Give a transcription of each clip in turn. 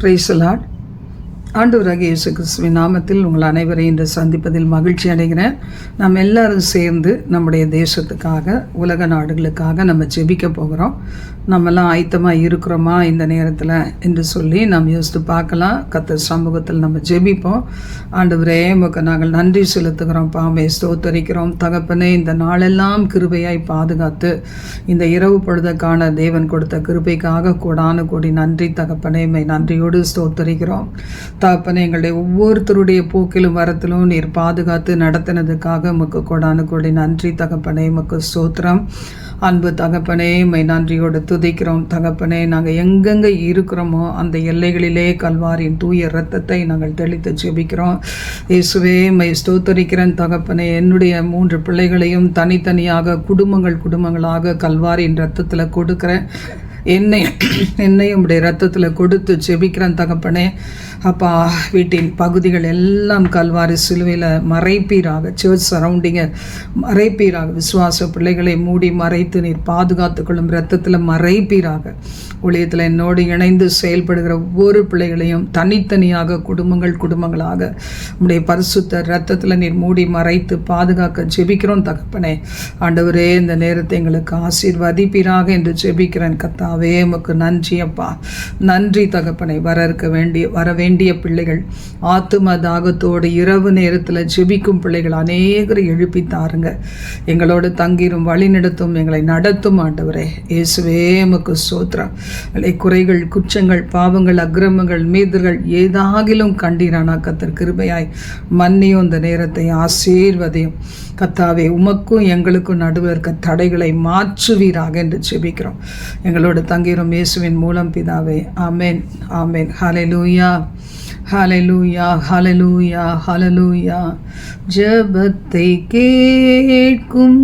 Praise the Lord. ஆண்டவராகிய இயேசு கிறிஸ்துவின் நாமத்தில் உங்கள் அனைவரையும் இன்று சந்திப்பதில் மகிழ்ச்சி அடைகிறேன். நாம் எல்லாரும் சேர்ந்து நம்முடைய தேசத்துக்காக, உலக நாடுகளுக்காக நம்ம ஜெபிக்க போகிறோம். நம்மெல்லாம் ஆயத்தமாக இருக்கிறோமா இந்த நேரத்தில் என்று சொல்லி நாம் யோசித்து பார்க்கலாம். கர்த்தர் சமூகத்தில் நம்ம ஜெபிப்போம். ஆண்டவரே, உமக்கு நாங்கள் நன்றி செலுத்துகிறோம், பாமே ஸ்தோத்தரிக்கிறோம். தகப்பனே, இந்த நாளெல்லாம் கிருபையாய் பாதுகாத்து இந்த இரவு பொழுதுக்கான தேவன் கொடுத்த கிருபைக்காக கோடான கோடி நன்றி தகப்பனே. நன்றியோடு ஸ்தோத்தரிக்கிறோம் தகப்பனே. எங்களுடைய ஒவ்வொருத்தருடைய போக்கிலும் வரத்திலும் நீர் பாதுகாத்து நடத்தினதுக்காக உமக்கு கோடான கோடி நன்றி தகப்பனே. உமக்கு ஸ்தோத்திரம் அன்பு தகப்பனே. நன்றியோடு துதிக்கிறோம் தகப்பனே. நாங்கள் எங்கெங்கே இருக்கிறோமோ அந்த எல்லைகளிலே கல்வாரியின் தூய இரத்தத்தை நாங்கள் தெளித்து ஜெபிக்கிறோம். இயேசுவே, ஸ்தோத்தரிக்கிறேன் தகப்பனே. என்னுடைய 3 பிள்ளைகளையும் தனித்தனியாக குடும்பங்களாக கல்வாரியின் இரத்தத்தில் கொடுக்குறேன். என்னையும் உடைய இரத்தத்தில் கொடுத்து ஜெபிக்கிறேன் தகப்பனே. அப்பா, வீட்டின் பகுதிகள் எல்லாம் கல்வாரி சிலுவையில் மறைப்பீராக, சர்ச் சரௌண்டிங்கை மறைப்பீராக. விசுவாச பிள்ளைகளை மூடி மறைத்து நீர் பாதுகாத்துக்கொள்ளும் இரத்தத்தில் மறைப்பீராக. ஊழியத்தில் என்னோடு இணைந்து செயல்படுகிற ஒவ்வொரு பிள்ளைகளையும் தனித்தனியாக குடும்பங்களாக உடைய பரிசுத்த இரத்தத்தில் நீர் மூடி மறைத்து பாதுகாக்க ஜெபிக்கிறோம் தகப்பனே. ஆண்டவரே, இந்த நேரத்தை எங்களுக்கு ஆசீர்வதிப்பீராக என்று ஜெபிக்கிறேன் கர்த்தாவே. உமக்கு நன்றி அப்பா, நன்றி தகப்பனே. வர வேண்டிய பிள்ளைகள், ஆத்தும தாகத்தோடு இரவு நேரத்தில் ஜெபிக்கும் பிள்ளைகள் அநேகரை எழுப்பி தாருங்க. எங்களோடு தங்கிரும், வழி நடத்தும், எங்களை நடத்தும் ஆண்டவரே. இயேசுவே, உமக்கு ஸ்தோத்திரம். குறைகள், குற்றங்கள், பாவங்கள், அக்கிரமங்கள், மீறுதல்கள் ஏதாகிலும் கண்டீரானா கர்த்தர் கிருபையாய் மன்னியும் இந்த நேரத்தை ஆசீர்வதியும் கர்த்தாவே. உமக்கும் எங்களுக்கும் நடுவில் இருக்க தடைகளை மாற்றுவீராக என்று ஜெபிக்கிறோம். எங்களோடு தங்கிரும் இயேசுவின் மூலம் பிதாவே. ஆமேன், ஆமேன். ஹல்லேலூயா, ஹல்லேலூயா, ஹல்லேலூயா, ஹல்லேலூயா. ஜெபத்தை கேட்கும்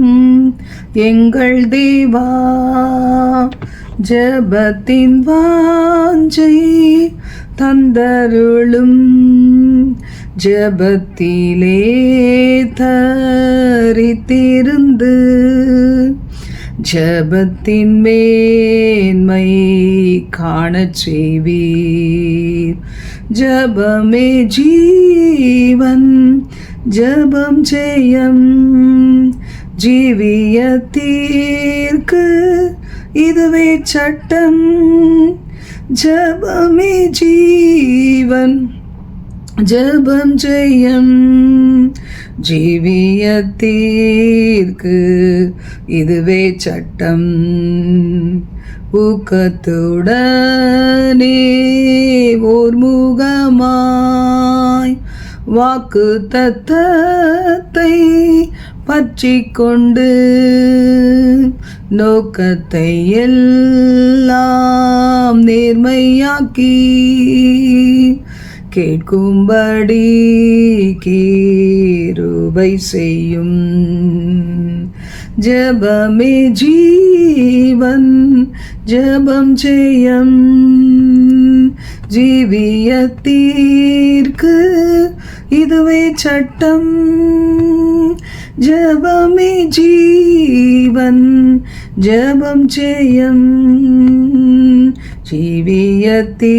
எங்கள் தேவா, ஜெபத்தின் வாஞ்சை தந்தருளும், ஜெபத்திலே தரித்திருந்து ஜெபத்தின் மேன்மை காணச் செய்வீர். ஜெபமே ஜீவன், ஜெபம் ஜெயம், ஜீவியத்திற்கு இதுவே சட்டம். ஜெபமே ஜீவன், ஜெபம் ஜெயம், ஜீவியத்திற்கு இதுவே சட்டம். ஊக்கத்துடனே ஓர் முகமாய் வாக்கு தத்தத்தை பற்றி கொண்டு நோக்கத்தை எல்லாம் நேர்மையாக்கி கேட்கும்படி கிருபை செய்யும். ஜெபமே ஜீவன், ஜெபம் ஜெயம், ஜீவியத்திற்கு இதுவே சட்டம். ஜெபமே ஜீவன், ஜெபம் ஜெயம், ஜீவியத்திற்கு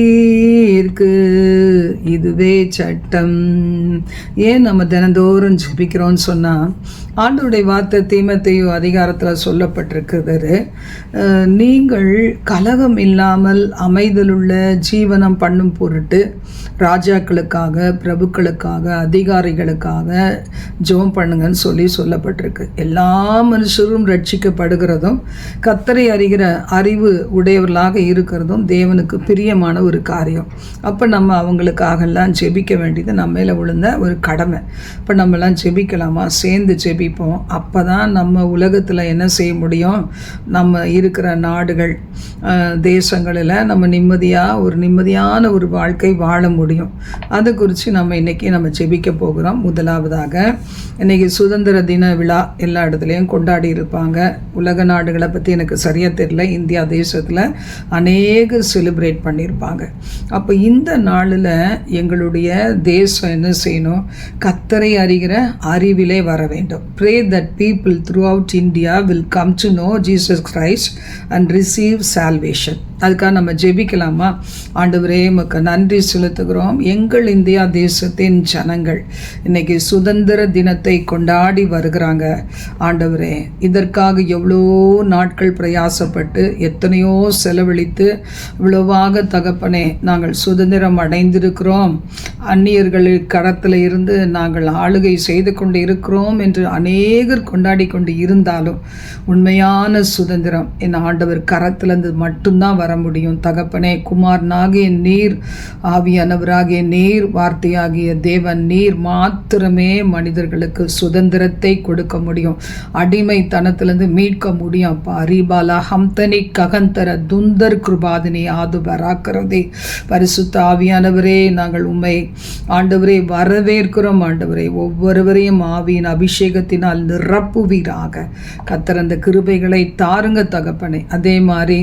இதுவே சட்டம். ஏன் நம்ம தினந்தோறும் ஜெபிக்கிறோன்னு சொன்னால், ஆண்டவருடைய வார்த்தை தீமோத்தேயு அதிகாரத்தில் சொல்லப்பட்டிருக்கிறது. நீங்கள் கலகம் இல்லாமல் அமைதலுள்ள ஜீவனம் பண்ணும் பொருட்டு ராஜாக்களுக்காக, பிரபுக்களுக்காக, அதிகாரிகளுக்காக ஜெபம் பண்ணுங்கன்னு சொல்லப்பட்டிருக்கு. எல்லா மனுஷரும் ரட்சிக்கப்படுகிறதும் கர்த்தரை அறிகிற அறிவு உடையவர்களாக இருக்கிறதும் தேவனுக்கு பிரியமான ஒரு காரியம். அப்போ நம்ம அவங்களுக்காகலாம் ஜெபிக்க வேண்டியது நம்ம மேலே விழுந்த ஒரு கடமை. இப்போ நம்மலாம் ஜெபிக்கலாமா? சேர்ந்து ஜெபிப்போம். அப்போ தான் நம்ம உலகத்தில் என்ன செய்ய முடியும்? நம்ம இருக்கிற நாடுகள், தேசங்களில் நம்ம நிம்மதியான ஒரு வாழ்க்கை வாழ முடியும். அது குறித்து நம்ம இன்றைக்கி நம்ம ஜெபிக்க போகிறோம். முதலாவதாக, இன்றைக்கி சுதந்திர தின விழா எல்லா இடத்துலையும் கொண்டாடி இருப்பாங்க. உலக நாடுகளை பற்றி எனக்கு சரியாக தெரியல. இந்தியா தேசத்தில் அநேகர் செலிப்ரேட் பண்ணியிருப்பாங்க. அப்போ இந்த நாளில் எங்களுடைய தேசம் என்ன செய்யணும்? கர்த்தரை அறிகிற அறிவிலே வர வேண்டும். pray that people throughout India will come to know Jesus Christ and receive salvation. அதுக்காக நம்ம ஜெபிக்கலாமா? ஆண்டவரே உமக்கு நன்றி செலுத்துகிறோம். எங்கள் இந்தியா தேசத்தின் ஜனங்கள் இன்னைக்கு சுதந்திர தினத்தை கொண்டாடி வருகிறாங்க. ஆண்டவரே, இதற்காக எவ்வளோ நாட்கள் பிரயாசப்பட்டு எத்தனையோ செலவழித்து இவ்வளவாக தகப்பனே நாங்கள் சுதந்திரம் அடைந்திருக்கிறோம். அந்நியர்கள் கடத்தில் இருந்து நாங்கள் ஆளுகை செய்து கொண்டு இருக்கிறோம் என்று அநேகர் கொண்டாடி கொண்டு இருந்தாலும் உண்மையான சுதந்திரம் என் ஆண்டவர் கரத்திலிருந்து மட்டும்தான் வர முடியும். தகப்பனே, குமாரனாகிய நீர், ஆவியானவராகிய நீர், வார்த்தையாகிய தேவன் நீர் மாத்திரமே மனிதர்களுக்கு சுதந்திரத்தை கொடுக்க முடியும், அடிமைத்தனத்திலிருந்து மீட்க முடியும். அப்பா ரீபாலா ஹம்தனி ககந்தர துந்தர் கிருபாதினி ஆது வராக்கிறதே. பரிசுத்த ஆவியானவரே, நாங்கள் உம்மை ஆண்டவரே வரவேற்கிறோம். ஆண்டவரே, ஒவ்வொருவரையும் ஆவியின் அபிஷேகத்தினால் நிரப்புவீராக. கர்த்தர் அந்த கிருபைகளை தாருங்க தகப்பனே. அதே மாதிரி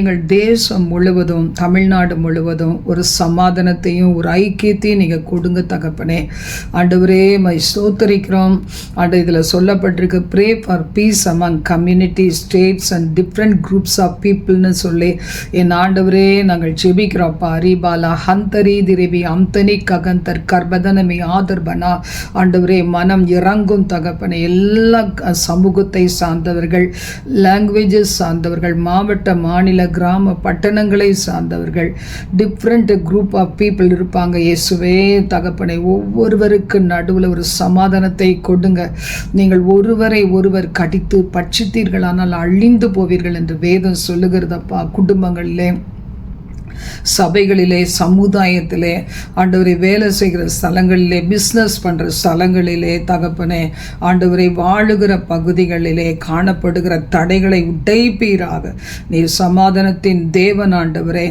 எங்கள் தேசம் முழுவதும், தமிழ்நாடு முழுவதும் ஒரு சமாதானத்தையும் ஒரு ஐக்கியத்தையும் நீங்கள் கொடுங்க தகப்பனே. ஆண்டவரே மை ஸ்தோத்தரிக்கிறோம். இதில் சொல்லப்பட்டிருக்கு pray for peace among community, states and different groups of பீப்புள்னு சொல்லி என் ஆண்டவரே நாங்கள் ஜெபிக்கிறோம்ப்பா. ரீபாலா ஹந்தரி திரிபி அம்தனி ககந்தர் கர்பதனமி ஆதர்பனா. ஆண்டவரே, மனம் இறங்கும் தகப்பனே. எல்லா சமூகத்தை சார்ந்தவர்கள், லாங்குவேஜஸ் சார்ந்தவர்கள், மாவட்ட மாநில கிராம பட்டணங்களை சார்ந்தவர்கள், டிஃப்ரெண்ட் குரூப் ஆஃப் பீப்புள் இருப்பாங்க. இயேசுவே தகப்பனை, ஒவ்வொருவருக்கு நடுவில் ஒரு சமாதானத்தை கொடுங்க. நீங்கள் ஒருவரை ஒருவர் கடித்து பட்சித்தீர்களானால் அழிந்து போவீர்கள் என்று வேதம் சொல்லுகிறதப்பா. குடும்பங்களிலே, சபைகளிலே, சமுதாயத்திலே, ஆண்டவரை வேலை செய்கிற ஸ்தலங்களிலே, பிஸ்னஸ் பண்ணுற ஸ்தலங்களிலே தகப்பனே, ஆண்டவரை வாழுகிற பகுதிகளிலே காணப்படுகிற தடைகளை உடைப்பீராக. நீர் சமாதானத்தின் தேவன் ஆண்டவரே.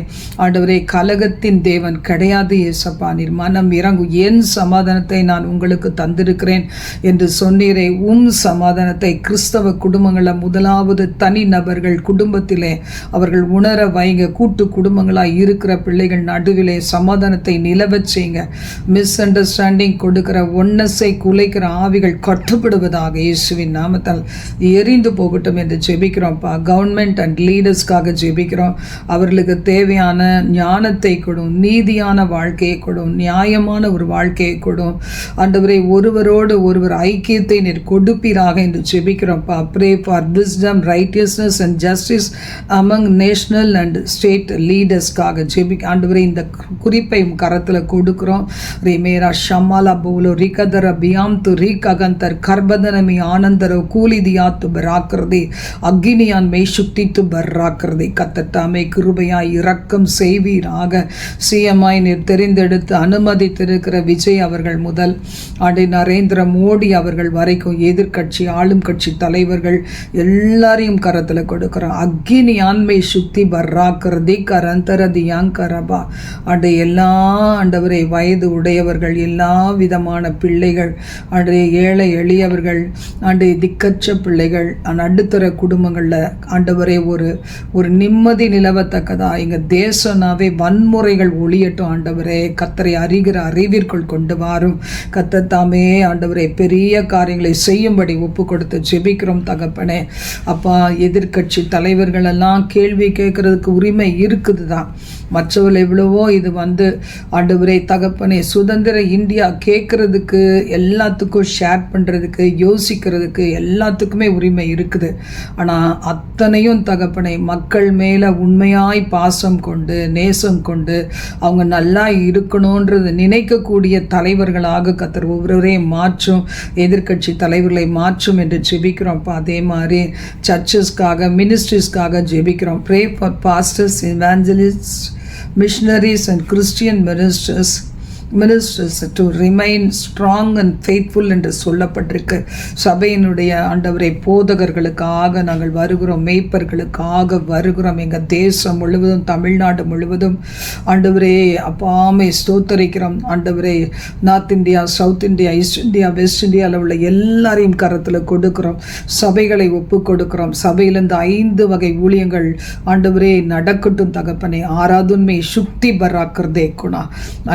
ஆண்டவரே, கலகத்தின் தேவன் கிடையாது ஏசப்பா. நீர் மனம் இறங்கும். என் சமாதானத்தை நான் உங்களுக்கு தந்திருக்கிறேன் என்று சொன்னீரே. சமாதானத்தை கிறிஸ்தவ குடும்பங்களில் முதலாவது தனி நபர்கள் குடும்பத்திலே அவர்கள் உணர வைங்க. கூட்டு குடும்பங்களாய் இருக்கிற பிள்ளைகள் நடுவிலே சமாதானத்தை நிலவச் செய்யுங்க. மிஸ் அண்டர்ஸ்டாண்டிங் கொடுக்கிற, ஒன்னஸை குலைக்கிற ஆவிகள் கட்டுப்படுவதாக இயேசுவின் நாமத்தால் எரிந்து போகட்டும் என்று ஜெபிக்கிறோம்ப்பா. கவர்மெண்ட் அண்ட் லீடர்ஸ்க்காக ஜெபிக்கிறோம். அவர்களுக்கு தேவையான ஞானத்தை கொடும், நீதியான வாழ்க்கையை கொடும், நியாயமான ஒரு வாழ்க்கையை கொடும். ஆண்டவரே, ஒருவரோடு ஒருவர் ஐக்கியத்தை நீர் கொடுப்பீராக என்று ஜெபிக்கிறோம்ப்பா. Pray for wisdom, righteousness and justice among national and state லீடர்ஸ்க்காக ஜெபிக்க. ஆண்டவரே, இந்த குறிப்பை கரத்தில் கொடுக்கிறோம். ரேமேரா ஷமாலா போலோ ரிகதர பியாம்து ரீககந்தர் கர்பதனமி ஆனந்தர கூலிதியாத்து பராக்கிறதே அக்னியான் மெய்சுக்தித்து பராக்கிறதே. கத்தத்தாமே கிருபையாய் இரக்கம் செய்வீராக. சிஎம்ஐ நீர் தெரிந்தெடுத்து அனுமதித்திருக்கிற விஜய் அவர்கள் முதல் நரேந்திர மோடி அவர்கள் வரைக்கும் எதிர்கட்சி, ஆளும் கட்சி தலைவர்கள் எல்லாரையும் கரத்தில் கொடுக்கிறோம். அக்னி ஆண்மை சுக்தி பராக்கிறதே கரந்தரதி யாங்கரபா. எல்லா ஆண்டவரை வயது உடையவர்கள், எல்லா விதமான பிள்ளைகள், ஏழை எளியவர்கள், திக்கற்ற பிள்ளைகள், நடுத்தர குடும்பங்களில் ஆண்டவரே ஒரு நிம்மதி நிலவத்தக்கதா எங்கள் தேசனாவே வன்முறைகள் ஒளியட்டும். ஆண்டவரே, கத்தரை அறிகிற அறிவிற்குள் கொண்டு வாரும். கத்தத்தாமே ஆண்டவரே பெரிய காரியங்களை செய்யும்படி ஒப்பு கொடுத்து ஜெபிக்கிறோம் தகப்பனே. அப்பா, எதிர்கட்சி தலைவர்கள் எல்லாம் கேள்வி கேட்கறதுக்கு உரிமை இருக்குது தான். மற்றவர்கள் எவ்வளவோ இது ஆண்டவரே தகப்பனே, சுதந்திர இந்தியா கேட்கறதுக்கு, எல்லாத்துக்கும் ஷேர் பண்ணுறதுக்கு, யோசிக்கிறதுக்கு எல்லாத்துக்குமே உரிமை இருக்குது. ஆனால் அத்தனையும் தகப்பனை மக்கள் மேலே உண்மையாய் பாசம் கொண்டு, நேசம் கொண்டு, அவங்க நல்லா இருக்கணுன்றது நினைக்கக்கூடிய தலைவர்களாக கத்தர் ஒவ்வொருவரையும் மாற்றும், எதிர்கட்சி தலைவர்களை மாற்றும் என்று ஜெபிக்கிறோம்ப்பா. அதே மாதிரி சர்ச்சஸ்க்காக, மினிஸ்ட்ரிஸ்க்காக ஜெபிக்கிறோம். Pray for pastors, evangelists, missionaries and Christian ministers to remain strong and faithful என்று சொல்லப்பட்டிருக்கு. சபையினுடைய ஆண்டவரை போதகர்களுக்காக நாங்கள் வருகிறோம், மேய்ப்பர்களுக்காக வருகிறோம். எங்கள் தேசம் முழுவதும், தமிழ்நாடு முழுவதும் ஆண்டவரே அப்பாமை ஸ்தோத்தரிக்கிறோம். ஆண்டவரே, north India, south India, east India, west இந்தியாவில் உள்ள எல்லாரையும் கரத்தில் கொடுக்கிறோம். சபைகளை ஒப்பு கொடுக்கிறோம். சபையிலிருந்து 5 வகை ஊழியங்கள் ஆண்டவரே நடக்கட்டும் தகப்பனே. ஆராதுன்மை சுக்தி பராக்கிறதே குணா.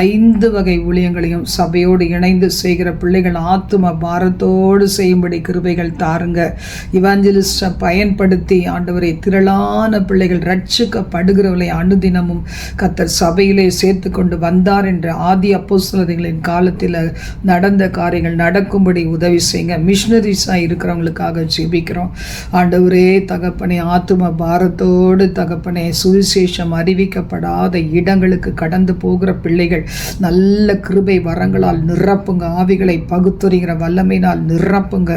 5 வகை வகை ஊழியங்களையும் சபையோடு இணைந்து செய்கிற பிள்ளைகள் ஆத்தும பாரத்தோடு செய்யும்படி கிருபைகள் தாருங்க. இவாஞ்சலிஸ்டை பயன்படுத்தி ஆண்டவரை திரளான பிள்ளைகள் ரட்சிக்கப்படுகிறவர்களை அனுதினமும் கர்த்தர் சபையிலே சேர்த்து கொண்டு வந்தார் என்ற ஆதி அப்போஸ்தலர்களின் காலத்தில் நடந்த காரியங்கள் நடக்கும்படி உதவி செய்யுங்க. மிஷினரிஸாக இருக்கிறவங்களுக்காக ஜெபிக்கிறோம். ஆண்டவரே தகப்பனே, ஆத்தும பாரத்தோடு தகப்பனே, சுவிசேஷம் அறிவிக்கப்படாத இடங்களுக்கு கடந்து போகிற பிள்ளைகள் நல்ல கிருபை வரங்களால் நிரப்புங்க. ஆவிகளை பகுத்தறிகிற வல்லமையினால் நிரப்புங்க.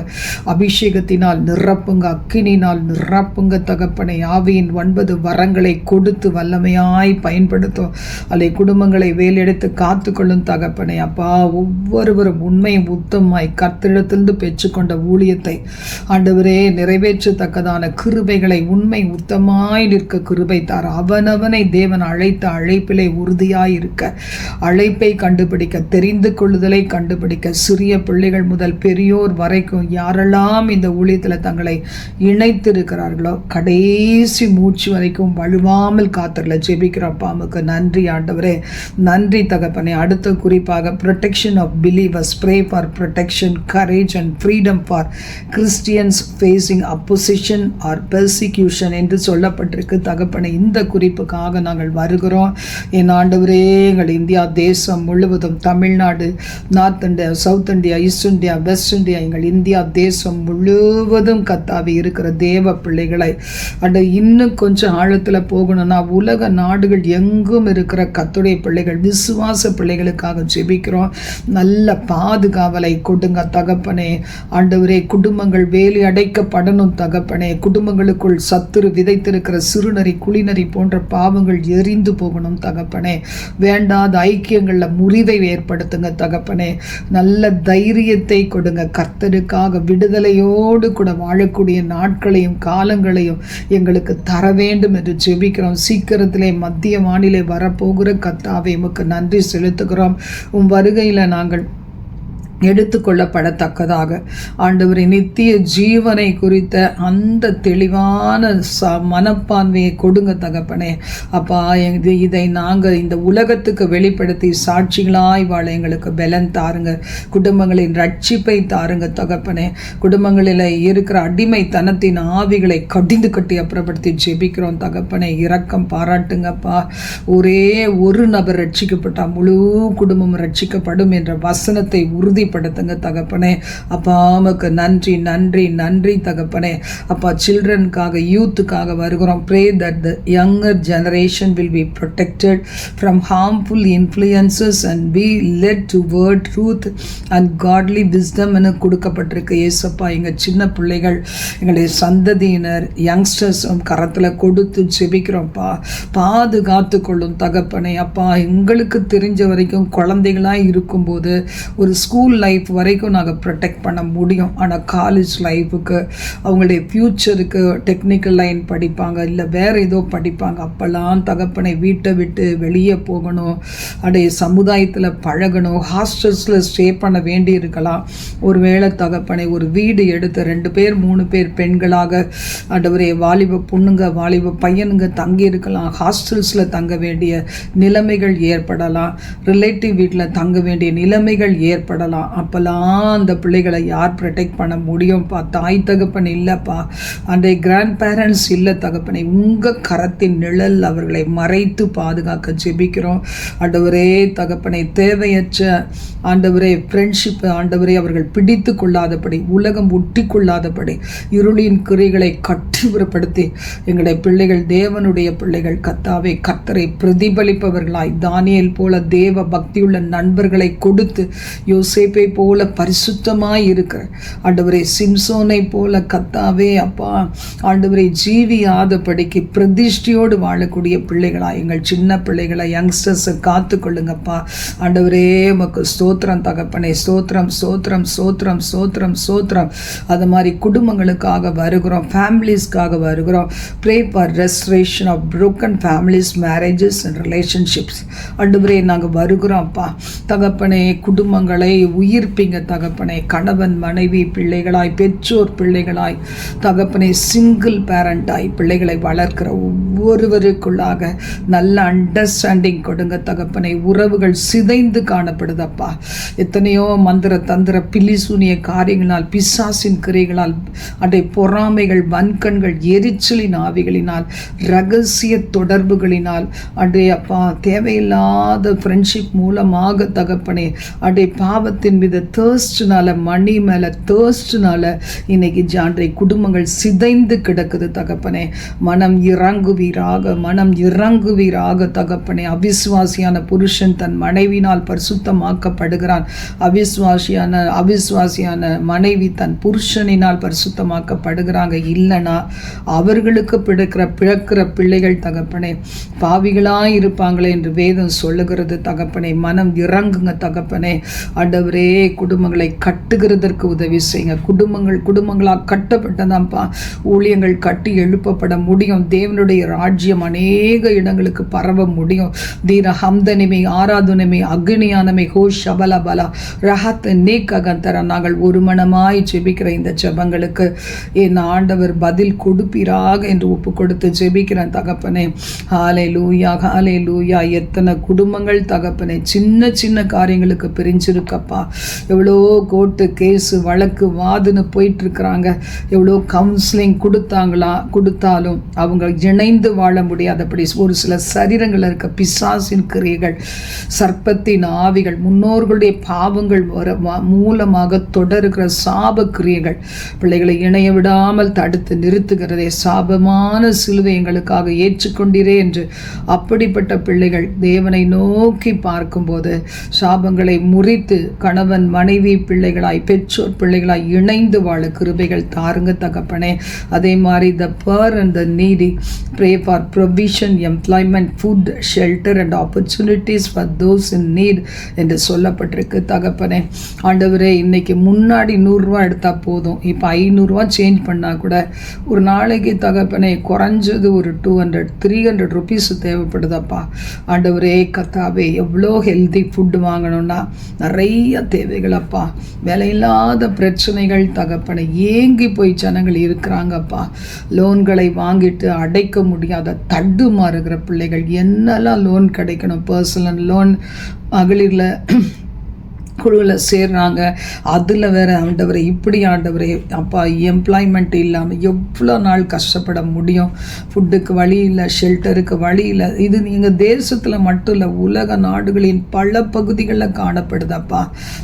அபிஷேகத்தினால் நிரப்புங்க. அக்கினினால் நிரப்புங்க தகப்பனை. ஆவியின் 9 வரங்களை கொடுத்து வல்லமையாய் பயன்படுத்தும். அதை குடும்பங்களை வேலெடுத்து காத்து கொள்ளும் தகப்பனை. அப்பா, ஒவ்வொருவரும் உண்மையும் உத்தமாய் கர்த்தரிடத்திலிருந்து பெற்றுக்கொண்ட ஊழியத்தை ஆண்டவரே நிறைவேற்றத்தக்கதான கிருபைகளை உண்மை உத்தமாய் நிற்க கிருபை தார். அவனவனை தேவன் அழைத்த அழைப்பிலே உறுதியாய் இருக்க, அழைப்பை கண்டுபிடிக்க, தெரிந்து கொள்ளுதலை கண்டுபிடிக்க, சிறிய பிள்ளைகள் முதல் பெரியோர் வரைக்கும் யாரெல்லாம் இந்த ஊழியத்தில் தங்களை இணைத்திருக்கிறார்களோ கடைசி மூச்சு வரைக்கும் வழுவாமல் காத்தர்ல ஜெபிக்கிறப்பா. நமக்கு நன்றி ஆண்டவரே, நன்றி தகப்பனே. அடுத்த குறிப்பாக protection of believers, pray for protection, courage and freedom for Christians facing opposition or persecution என்று சொல்லப்பட்டிருக்கு தகப்பனை. இந்த குறிப்புக்காக நாங்கள் வருகிறோம். என் ஆண்டவரே, எங்கள் இந்தியா தேசம் முழுவதும், Tamil Nadu, north India, south India, east India, west India, எங்கள் இந்தியா தேசம் முழுவதும் கத்தாவி இருக்கிற தேவ பிள்ளைகளை இன்னும் கொஞ்சம் ஆழத்தில் போகணும்னா உலக நாடுகள் எங்கும் இருக்கிற கர்த்தருடைய பிள்ளைகள், விசுவாச பிள்ளைகளுக்காக ஜெபிக்கிறோம். நல்ல பாதுகாவலை கொடுங்க தகப்பனே. ஆண்டவரே, குடும்பங்கள் வேலி அடைக்கப்படணும் தகப்பனே. குடும்பங்களுக்குள் சத்துரு விதைத்திருக்கிற சிறுநரி, குளிநரி போன்ற பாவங்கள் எரிந்து போகணும் தகப்பனே. வேண்டாத ஐக்கியங்களில் முறிவை ஏற்படுத்துங்க தகப்பனே. நல்ல தைரியத்தை கொடுங்க. கர்த்தருக்காக விடுதலையோடு கூட வாழக்கூடிய நாட்களையும் காலங்களையும் எங்களுக்கு தர வேண்டும் என்று ஜெபிக்கிறோம். சீக்கிரத்திலே மத்திய வானிலை வரப்போகிற கர்த்தாவே உமக்கு நன்றி செலுத்துகிறோம். உம் வருகையில் நாங்கள் எடுத்துக்கொள்ளப்படத்தக்கதாக ஆண்டவரை நித்திய ஜீவனை குறித்த அந்த தெளிவான மனப்பான்மையை கொடுங்க தகப்பனே. அப்பா, இதை நாங்கள் இந்த உலகத்துக்கு வெளிப்படுத்தி சாட்சிகளாய் வாழ எங்களுக்கு பலன் தாருங்க. குடும்பங்களின் ரட்சிப்பை தாருங்க தகப்பனே. குடும்பங்களில் இருக்கிற அடிமைத்தனத்தின் ஆவிகளை கடிந்து கட்டி அப்புறப்படுத்தி ஜெபிக்கிறோம் தகப்பனே. இரக்கம் பாராட்டுங்கப்பா. ஒரே ஒரு நபர் ரட்சிக்கப்பட்டால் முழு குடும்பம் ரட்சிக்கப்படும் என்ற வசனத்தை உறுதி படுத்துங்க தகப்பனே. அப்பா, உமக்கு நன்றி நன்றி நன்றி தகப்பனே. அப்பா, சில்ட்ரனுக்காக, யூத்துக்காக வருகிறோம். Pray that the younger generation will be protected from harmful influences and be led toward truth and godly wisdom என கொடுக்கப்பட்டிருக்கு. ஏசப்பா, எங்கள் சின்ன பிள்ளைகள், எங்களுடைய சந்ததியினர், யங்ஸ்டர்ஸும் கரத்தில் கொடுத்து ஜெபிக்கிறோம்ப்பா. பாதுகாத்து கொள்ளும் தகப்பனே. அப்பா, எங்களுக்கு தெரிஞ்ச வரைக்கும் குழந்தைகளாக இருக்கும்போது ஒரு ஸ்கூல் லைஃப் வரைக்கும் நாங்கள் ப்ரொடெக்ட் பண்ண முடியும். ஆனால் காலேஜ் லைஃபுக்கு, அவங்களுடைய ஃப்யூச்சருக்கு டெக்னிக்கல் லைன் படிப்பாங்க, இல்லை வேறு ஏதோ படிப்பாங்க. அப்போல்லாம் தகப்பனை வீட்டை விட்டு வெளியே போகணும், அப்படியே சமுதாயத்தில் பழகணும், ஹாஸ்டல்ஸில் ஸ்டே பண்ண வேண்டி இருக்கலாம். ஒருவேளை தகப்பனை ஒரு வீடு எடுத்து 2 பேர் 3 பேர் பெண்களாக ஆண்டவரே, வாலிப பொண்ணுங்க வாலிப பையனுங்க தங்கி இருக்கலாம். ஹாஸ்டல்ஸில் தங்க வேண்டிய நிலைமைகள் ஏற்படலாம். ரிலேட்டிவ் வீட்டில் தங்க வேண்டிய நிலைமைகள் ஏற்படலாம். அப்போல்லாம் அந்த பிள்ளைகளை யார் ப்ரொடெக்ட் பண்ண முடியும்ப்பா? தாய் தகப்பன் இல்லைப்பா, அந்த கிராண்ட் பேரண்ட்ஸ் இல்லை தகப்பனை. உங்கள் கரத்தின் நிழல் அவர்களை மறைத்து பாதுகாக்க ஜெபிக்கிறோம் ஆண்டவரே தகப்பனை. தேவையற்ற ஆண்டவரே ஃப்ரெண்ட்ஷிப் ஆண்டவரே அவர்கள் பிடித்து கொள்ளாதபடி, உலகம் ஒட்டி கொள்ளாதபடி, இருளின் கிரைகளை கட்டுப்படுத்தி எங்களுடைய பிள்ளைகள், தேவனுடைய பிள்ளைகள் கர்த்தாவே, கர்த்தரை பிரதிபலிப்பவர்களாய் தானியேல் போல தேவ பக்தியுள்ள நண்பர்களை கொடுத்து, யோசேப்பை போல பரிசுத்தமாய் இருக்கிற ஆண்டவரே, சிம்சோனை போல கர்த்தாவே அப்பா ஆண்டவரை ஜீவியாதபடிக்கு பிரதிஷ்டையோடு வாழக்கூடிய பிள்ளைகளா எங்கள் சின்ன பிள்ளைகளை, யங்ஸ்டர்ஸை காத்து கொள்ளுங்கப்பா ஆண்டவரே. உமக்கு ஸ்தோத்திரம் தகப்பனே. ஸ்தோத்திரம் ஸ்தோத்திரம் ஸ்தோத்திரம் ஸ்தோத்திரம் ஸ்தோத்திரம். அது மாதிரி குடும்பங்களுக்காக வருகிறோம், ஃபேமிலிஸ்க்காக வருகிறோம். Pray for restoration of broken families, marriages and relationships. ஆண்டவரே, நாங்கள் வருகிறோம் அப்பா தகப்பனே. குடும்பங்களை உயிர்ப்பிங்க தகப்பனே. கணவன் மனைவி பிள்ளைகளாய், பெற்றோர் பிள்ளைகளாய் தகப்பனே, சிங்கிள் பேரண்டாய் பிள்ளைகளை வளர்க்கிற ஒவ்வொருவருக்குள்ளாக நல்ல அண்டர்ஸ்டாண்டிங் கொடுங்க தகப்பனே. உறவுகள் சிதைந்து காணப்படுதப்பா. எத்தனையோ மந்திர தந்திர பிலிசூனிய காரியங்களால், பிசாசின் கிரைகளால், அடை பொறாமைகள், வன்கண்கள், எரிச்சலின் ஆவிகளினால், ரகசிய தொடர்புகளினால், அடே அப்பா தேவையில்லாத ஃப்ரெண்ட்ஷிப் மூலமாக தகப்பனே, அடே பாவத்தின் மீது தேர்ஸ்ட்னால, மணி மேலே தேர்ஸ்ட்னால இன்னைக்கு ஜான்றை குடும்பங்கள் சிதைந்து கிடக்குது தகப்பனே. மனம் இறங்குவீராக, மனம் இறங்குவீராக தகப்பனே. அவிசுவாசியான புருஷன் தன் மனைவினால் பரிசுத்தமாக்கப்படுகிறான். அவிசுவாசியான மனைவி தன் புருஷனினால் பரிசுத்தமாக்கப்படுகிறாங்க. இல்லைனா அவர்களுக்கு பிறக்கிற பிள்ளைகள் தகப்பனே பாவிகளாய் இருப்பாங்களே என்று வேதம் சொல்லுகிறது தகப்பனே. மனம் இறங்குங்க தகப்பனே. ஆண்டவரே, குடும்பங்களை கட்டுகிறதற்கு உதவி செய்யுங்க. குடும்பங்களாக கட்டப்பட்டதான்ப்பா ஊழியங்கள் கட்டி எழுப்பப்பட முடியும். தேவனுடைய ராஜ்யம் அநேக இடங்களுக்கு பரவ முடியும். தீர ஹம்தனிமை, ஆராதனமை, அக்னியானமை, ஹோ ஷபல பலா ரஹத் நீக்ககந்தர. நாங்கள் ஒரு மனமாய் ஜெபிக்கிற இந்த ஜெபங்களுக்கு என் ஆண்டவர் பதில் கொடுப்பீராக என்று ஒப்பு கொடுத்து ஜெபிக்கிறேன் தகப்பனே. ஹல்லேலூயா, ஹல்லேலூயா. எத்தனை குடும்பங்கள் தகப்பனே சின்ன சின்ன காரியங்களுக்கு பிரிஞ்சிருக்கப்பா. எவ்வளோ கோர்ட்டு கேஸு வழக்கு வாதுன்னு போயிட்டுருக்குறாங்க. எவ்வளோ கவுன்சிலிங் கொடுத்தாலும் அவங்க இணைந்து வாழ முடியாதபடி ஒரு சில சரீரங்கள் இருக்க பிசாசின் கிரியைகள், சர்ப்பத்தின் ஆவிகள், முன்னோர்களுடைய பாவங்கள் மூலமாக தொடருகிற சாப கிரியைகள் பிள்ளைகளை இணைய விடாமல் தடுத்து நிறுத்துகிறதே. சாபமான சிலுவை எங்களுக்காக ஏற்றுக்கொண்டீரே என்று அப்படிப்பட்ட பிள்ளைகள் தேவனை நோக்கி பார்க்கும்போது சாபங்களை முறித்து கணவன் மனைவி பிள்ளைகளாய், பெற்றோர் பிள்ளைகளாய் இணைந்து வாழ கிருபைகள் தாருங்க தகப்பனே. அதே மாதிரி the poor and the needy, pray for provision, employment, food, shelter and opportunities for those in need என்று சொல்லப்பட்டிருக்கு தகப்பனே. ஆண்டவரே, இன்னைக்கு முன்னாடி 100 ரூபா எடுத்தா போதும், இப்போ 500 ரூபா சேஞ்ச் பண்ணா கூட ஒரு நாளைக்கு தகப்பனே குறைஞ்சது ஒரு 200-300 ருபீஸ் தேவைப்படுதப்பா. ஆண்டவரே கத்தாவே, எவ்வளோ ஹெல்தி ஃபுட்டு வாங்கணும்னா நிறைய தேவைகளப்பா. விலையில்லாத பிரச்சனைகள் தகப்பனை ஏங்கி போய் ஜனங்கள் இருக்கிறாங்கப்பா. லோன்களை வாங்கிட்டு அடைக்க முடியாத தட்டு மாறுகிற பிள்ளைகள். என்னெல்லாம் லோன் கிடைக்கணும், பர்சனல் லோன், மகளிரில் குழுவில் சேர்றாங்க. அதில் வேறு ஆண்டவரை இப்படி ஆண்டவரை அப்பா எம்ப்ளாய்மெண்ட் இல்லாமல் எவ்வளோ நாள் கஷ்டப்பட முடியும்? ஃபுட்டுக்கு வழி இல்லை, ஷெல்டருக்கு வழி இல்லை. இது எங்கள் தேசத்தில் மட்டும் இல்லை, உலக நாடுகளின் பல பகுதிகளில் காணப்படுதப்பா.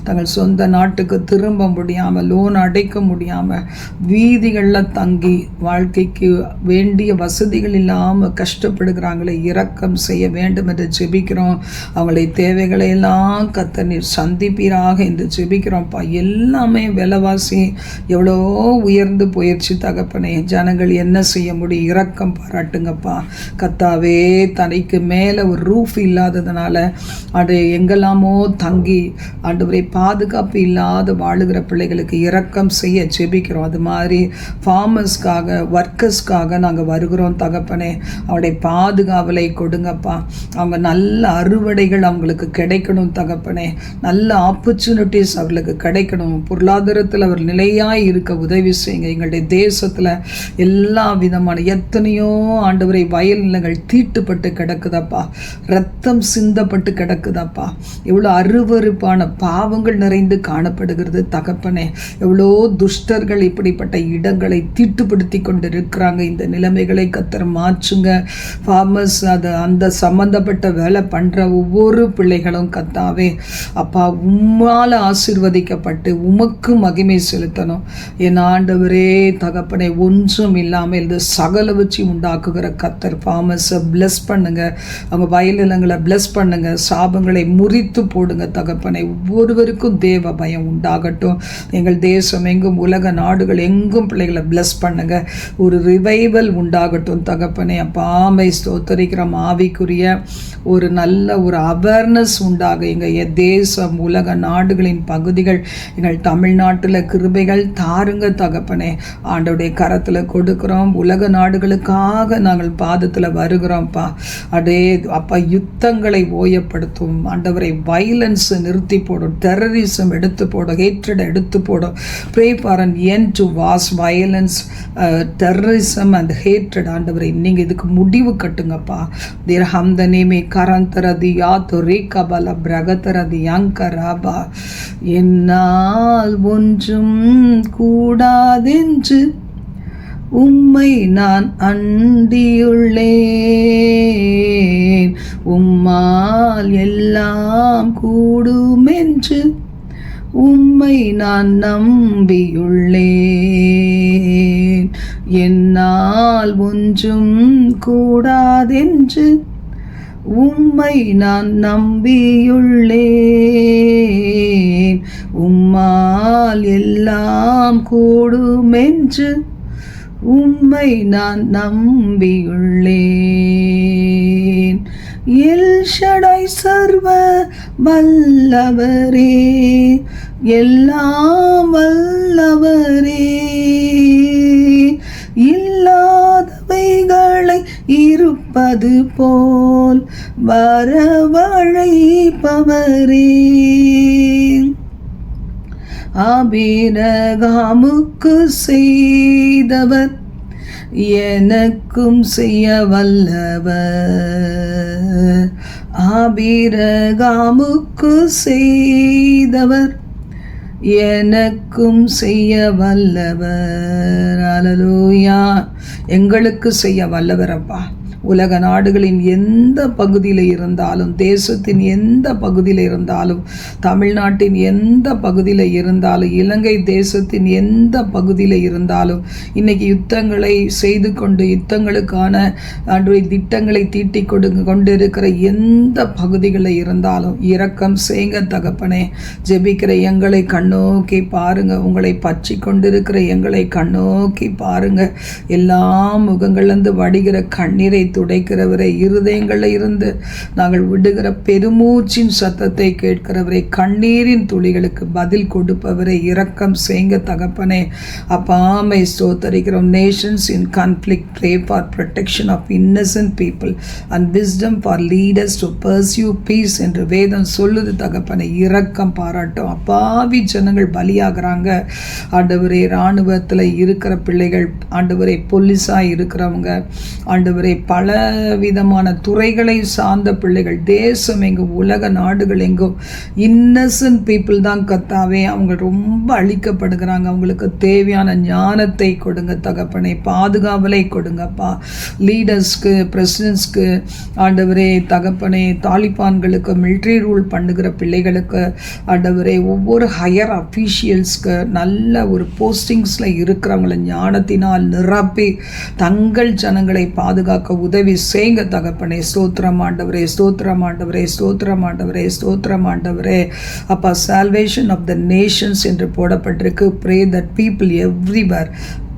தங்கள் சொந்த நாட்டுக்கு திரும்ப முடியாமல், லோன் அடைக்க முடியாமல், வீதிகளில் தங்கி வாழ்க்கைக்கு வேண்டிய வசதிகள் இல்லாமல் கஷ்டப்படுகிறாங்களே. இரக்கம் செய்ய வேண்டும் என்று ஜெபிக்கிறோம். அவங்களுடைய தேவைகளை எல்லாம் கர்த்தர் நீர் சந்திப்பீராக என்று ஜெபிக்கிறோம்ப்பா. எல்லாமே விலைவாசி எவ்வளோ உயர்ந்து போயிடுச்சு தகப்பனே. ஜனங்கள் என்ன செய்ய முடியும்? இரக்கம் பாராட்டுங்கப்பா கர்த்தாவே. தனிக்கு மேலே ஒரு ரூஃப் இல்லாததுனால அது எங்கெல்லாமோ தங்கி ஆண்டவரே பாதுகாப்பு இல்லாத வாழுகிற பிள்ளைகளுக்கு இரக்கம் செய்ய ஜெபிக்கிறோம். அது மாதிரி ஃபார்மர்ஸ்க்காக, ஒர்க்கர்ஸ்க்காக நாங்கள் வருகிறோம் தகப்பனே. அவருடைய பாதுகாவலை கொடுங்கப்பா. அவங்க நல்ல அறுவடைகள் அவங்களுக்கு கிடைக்கணும் தகப்பனே. நல்ல ஆப்பர்ச்சுனிட்டிஸ் அவர்களுக்கு கிடைக்கணும். பொருளாதாரத்தில் அவர் நிலையாய் இருக்க உதவி செய்யுங்க. எங்களுடைய தேசத்தில் எல்லா விதமான எத்தனையோ ஆண்டவரை வயல் நிலங்கள் தீட்டுப்பட்டு கிடக்குதப்பா, ரத்தம் சிந்தப்பட்டு கிடக்குதப்பா. எவ்வளோ அருவருப்பான பாவங்கள் நிறைந்து காணப்படுகிறது தகப்பனே. எவ்வளோ துஷ்டர்கள் இப்படிப்பட்ட இடங்களை தீட்டுப்படுத்தி கொண்டு இருக்கிறாங்க. இந்த நிலைமைகளை கர்த்தர் மாற்றுங்க. ஃபார்மர்ஸ் அந்த சம்பந்தப்பட்ட வேலை பண்ணுற ஒவ்வொரு பிள்ளைகளும் கர்த்தாவே அப்பா உம்மால் ஆசீர்வதிக்கப்பட்டு உமக்கு மகிமை செலுத்தணும். என் ஆண்டவரே தகப்பனை, ஒன்றும் இல்லாமல் இந்த சகல வச்சு உண்டாக்குகிற கர்த்தர் ஃபார்மர்ஸை பிளஸ் பண்ணுங்க. அவங்க வயல் நிலங்களை பிளஸ் பண்ணுங்க. சாபங்களை முறித்து போடுங்க தகப்பனை. ஒவ்வொருவருக்கும் தேவ பயம் உண்டாகட்டும். எங்கள் தேசம் எங்கும், உலக நாடுகள் எங்கும் பிள்ளைகளை பிளஸ் பண்ணுங்க. ஒரு ரிவைவல் உண்டாகட்டும் தகப்பனை. அப்பாமை ஸ்தோத்தரிக்கிற ஆவிக்குரிய ஒரு நல்ல ஒரு அவேர்னஸ் உண்டாக எங்கள் தேசம், உலக உலக நாடுகளின் பகுதிகள், எங்கள் தமிழ்நாட்டில் கிருபைகள் தாருங்க தகப்பனே. ஆண்டவருடைய கரத்தில் கொடுக்குறோம். உலக நாடுகளுக்காக நாங்கள் பாதத்தில் வருகிறோம்ப்பா. அடே அப்பா, யுத்தங்களை ஓயப்படுத்தும் ஆண்டவரை, வைலன்ஸ் நிறுத்தி போடும், டெரரிசம் எடுத்து போடும், ஹேட்ரட் எடுத்து போடும். Pray for an end to was violence, terrorism and hatred. ஆண்டவரை, நீங்கள் இதுக்கு முடிவு கட்டுங்கப்பா. தேர் ஹம்தனேமே கரந்தரதி யாத்து ரேகபல பிரகதரதி யங்கராபா. என்னால் ஒன்றும் கூடாதென்று உம்மை நான் அண்டியுள்ளேன், உம்மால் எல்லாம் கூடுமென்று உம்மை நான் நம்பியுள்ளேன். என்னால் ஒன்றும் கூடாதென்று உம்மை நான் நம்பியுள்ளேன், உம்மால் எல்லாம் கூடுமென்று உம்மை நான் நம்பியுள்ளேன். எல் ஷடாய் சர்வ வல்லவரே, எல்லாம் வல்லவரே, இல்லாதவைகளை இருப்பது போல் வரவழைப்பவரே. ஆபிரகாமுக்கு செய்தவர் எனக்கும் செய்ய வல்லவர். ஆபிரகாமுக்கு செய்தவர் எனக்கும் செய்ய வல்லவர். அல்லேலூயா. எங்களுக்கு செய்ய வல்லவர் அப்பா. உலக நாடுகளின் எந்த பகுதியில் இருந்தாலும், தேசத்தின் எந்த பகுதியில் இருந்தாலும், தமிழ்நாட்டின் எந்த பகுதியில் இருந்தாலும், இலங்கை தேசத்தின் எந்த பகுதியில் இருந்தாலும், இன்னைக்கு யுத்தங்களை செய்து கொண்டு யுத்தங்களுக்கான திட்டங்களை தீட்டி கொண்டிருக்கிற எந்த பகுதிகளில் இருந்தாலும் இரக்கம் செய்யுங்க தகப்பனே. ஜெபிக்கிற எங்களை கண்ணோக்கி பாருங்க. உங்களை பற்றி கொண்டிருக்கிற எங்களை கண்ணோக்கி பாருங்க. எல்லா முகங்கள்லேருந்து வடிகிற கண்ணீரை துடைக்கிறவரை, இருதயங்களில் இருந்து நாங்கள் விடுகிற பெருமூச்சின் சத்தத்தை கேட்கிறவரை, கண்ணீரின் துளிகளுக்கு பதில் கொடுப்பவரை, இரக்கம் செய்யுங்க தகப்பனே. அப்பாமை ஸ்தோத்தரிக்கிறோம். Nations in conflict, pray for protection of innocent people and wisdom for leaders to pursue peace என்று வேதம் சொல்லுது தகப்பனே. இரக்கம் பாராட்டும். அப்பாவி ஜனங்கள் பலியாகிறாங்க ஆண்டவரே. இராணுவத்தில் இருக்கிற பிள்ளைகள் ஆண்டவரே, போலீஸாக இருக்கிறவங்க ஆண்டவரே, பல விதமான துறைகளை சார்ந்த பிள்ளைகள், தேசம் எங்கும் உலக நாடுகள் எங்கும் இன்னசென்ட் பீப்புள் தான் கத்தாவே. அவங்க ரொம்ப அழிக்கப்படுகிறாங்க. அவங்களுக்கு தேவையான ஞானத்தை கொடுங்க தகப்பனே. பாதுகாவலை கொடுங்கப்பா. லீடர்ஸ்க்கு, பிரசிடென்ட்ஸ்க்கு ஆண்டவரே தகப்பனே, தாலிபான்களுக்கு, மிலிட்ரி ரூல் பண்ணுகிற பிள்ளைகளுக்கு ஆண்டவரே, ஒவ்வொரு ஹையர் அஃபீஷியல்ஸ்க்கு, நல்ல ஒரு போஸ்டிங்ஸில் இருக்கிறவங்களை ஞானத்தினால் நிரப்பி தங்கள் ஜனங்களை பாதுகாக்க உதவி செய்யுங்க தகப்பனே. ஸ்தோத்திரம் ஆண்டவரே, ஸ்தோத்திரம் ஆண்டவரே, ஸ்தோத்திரம் ஆண்டவரே, ஸ்தோத்திரம் ஆண்டவரே. அப்பா, salvation of the nations என்று போடப்பட்டிருக்கு. Pray that people everywhere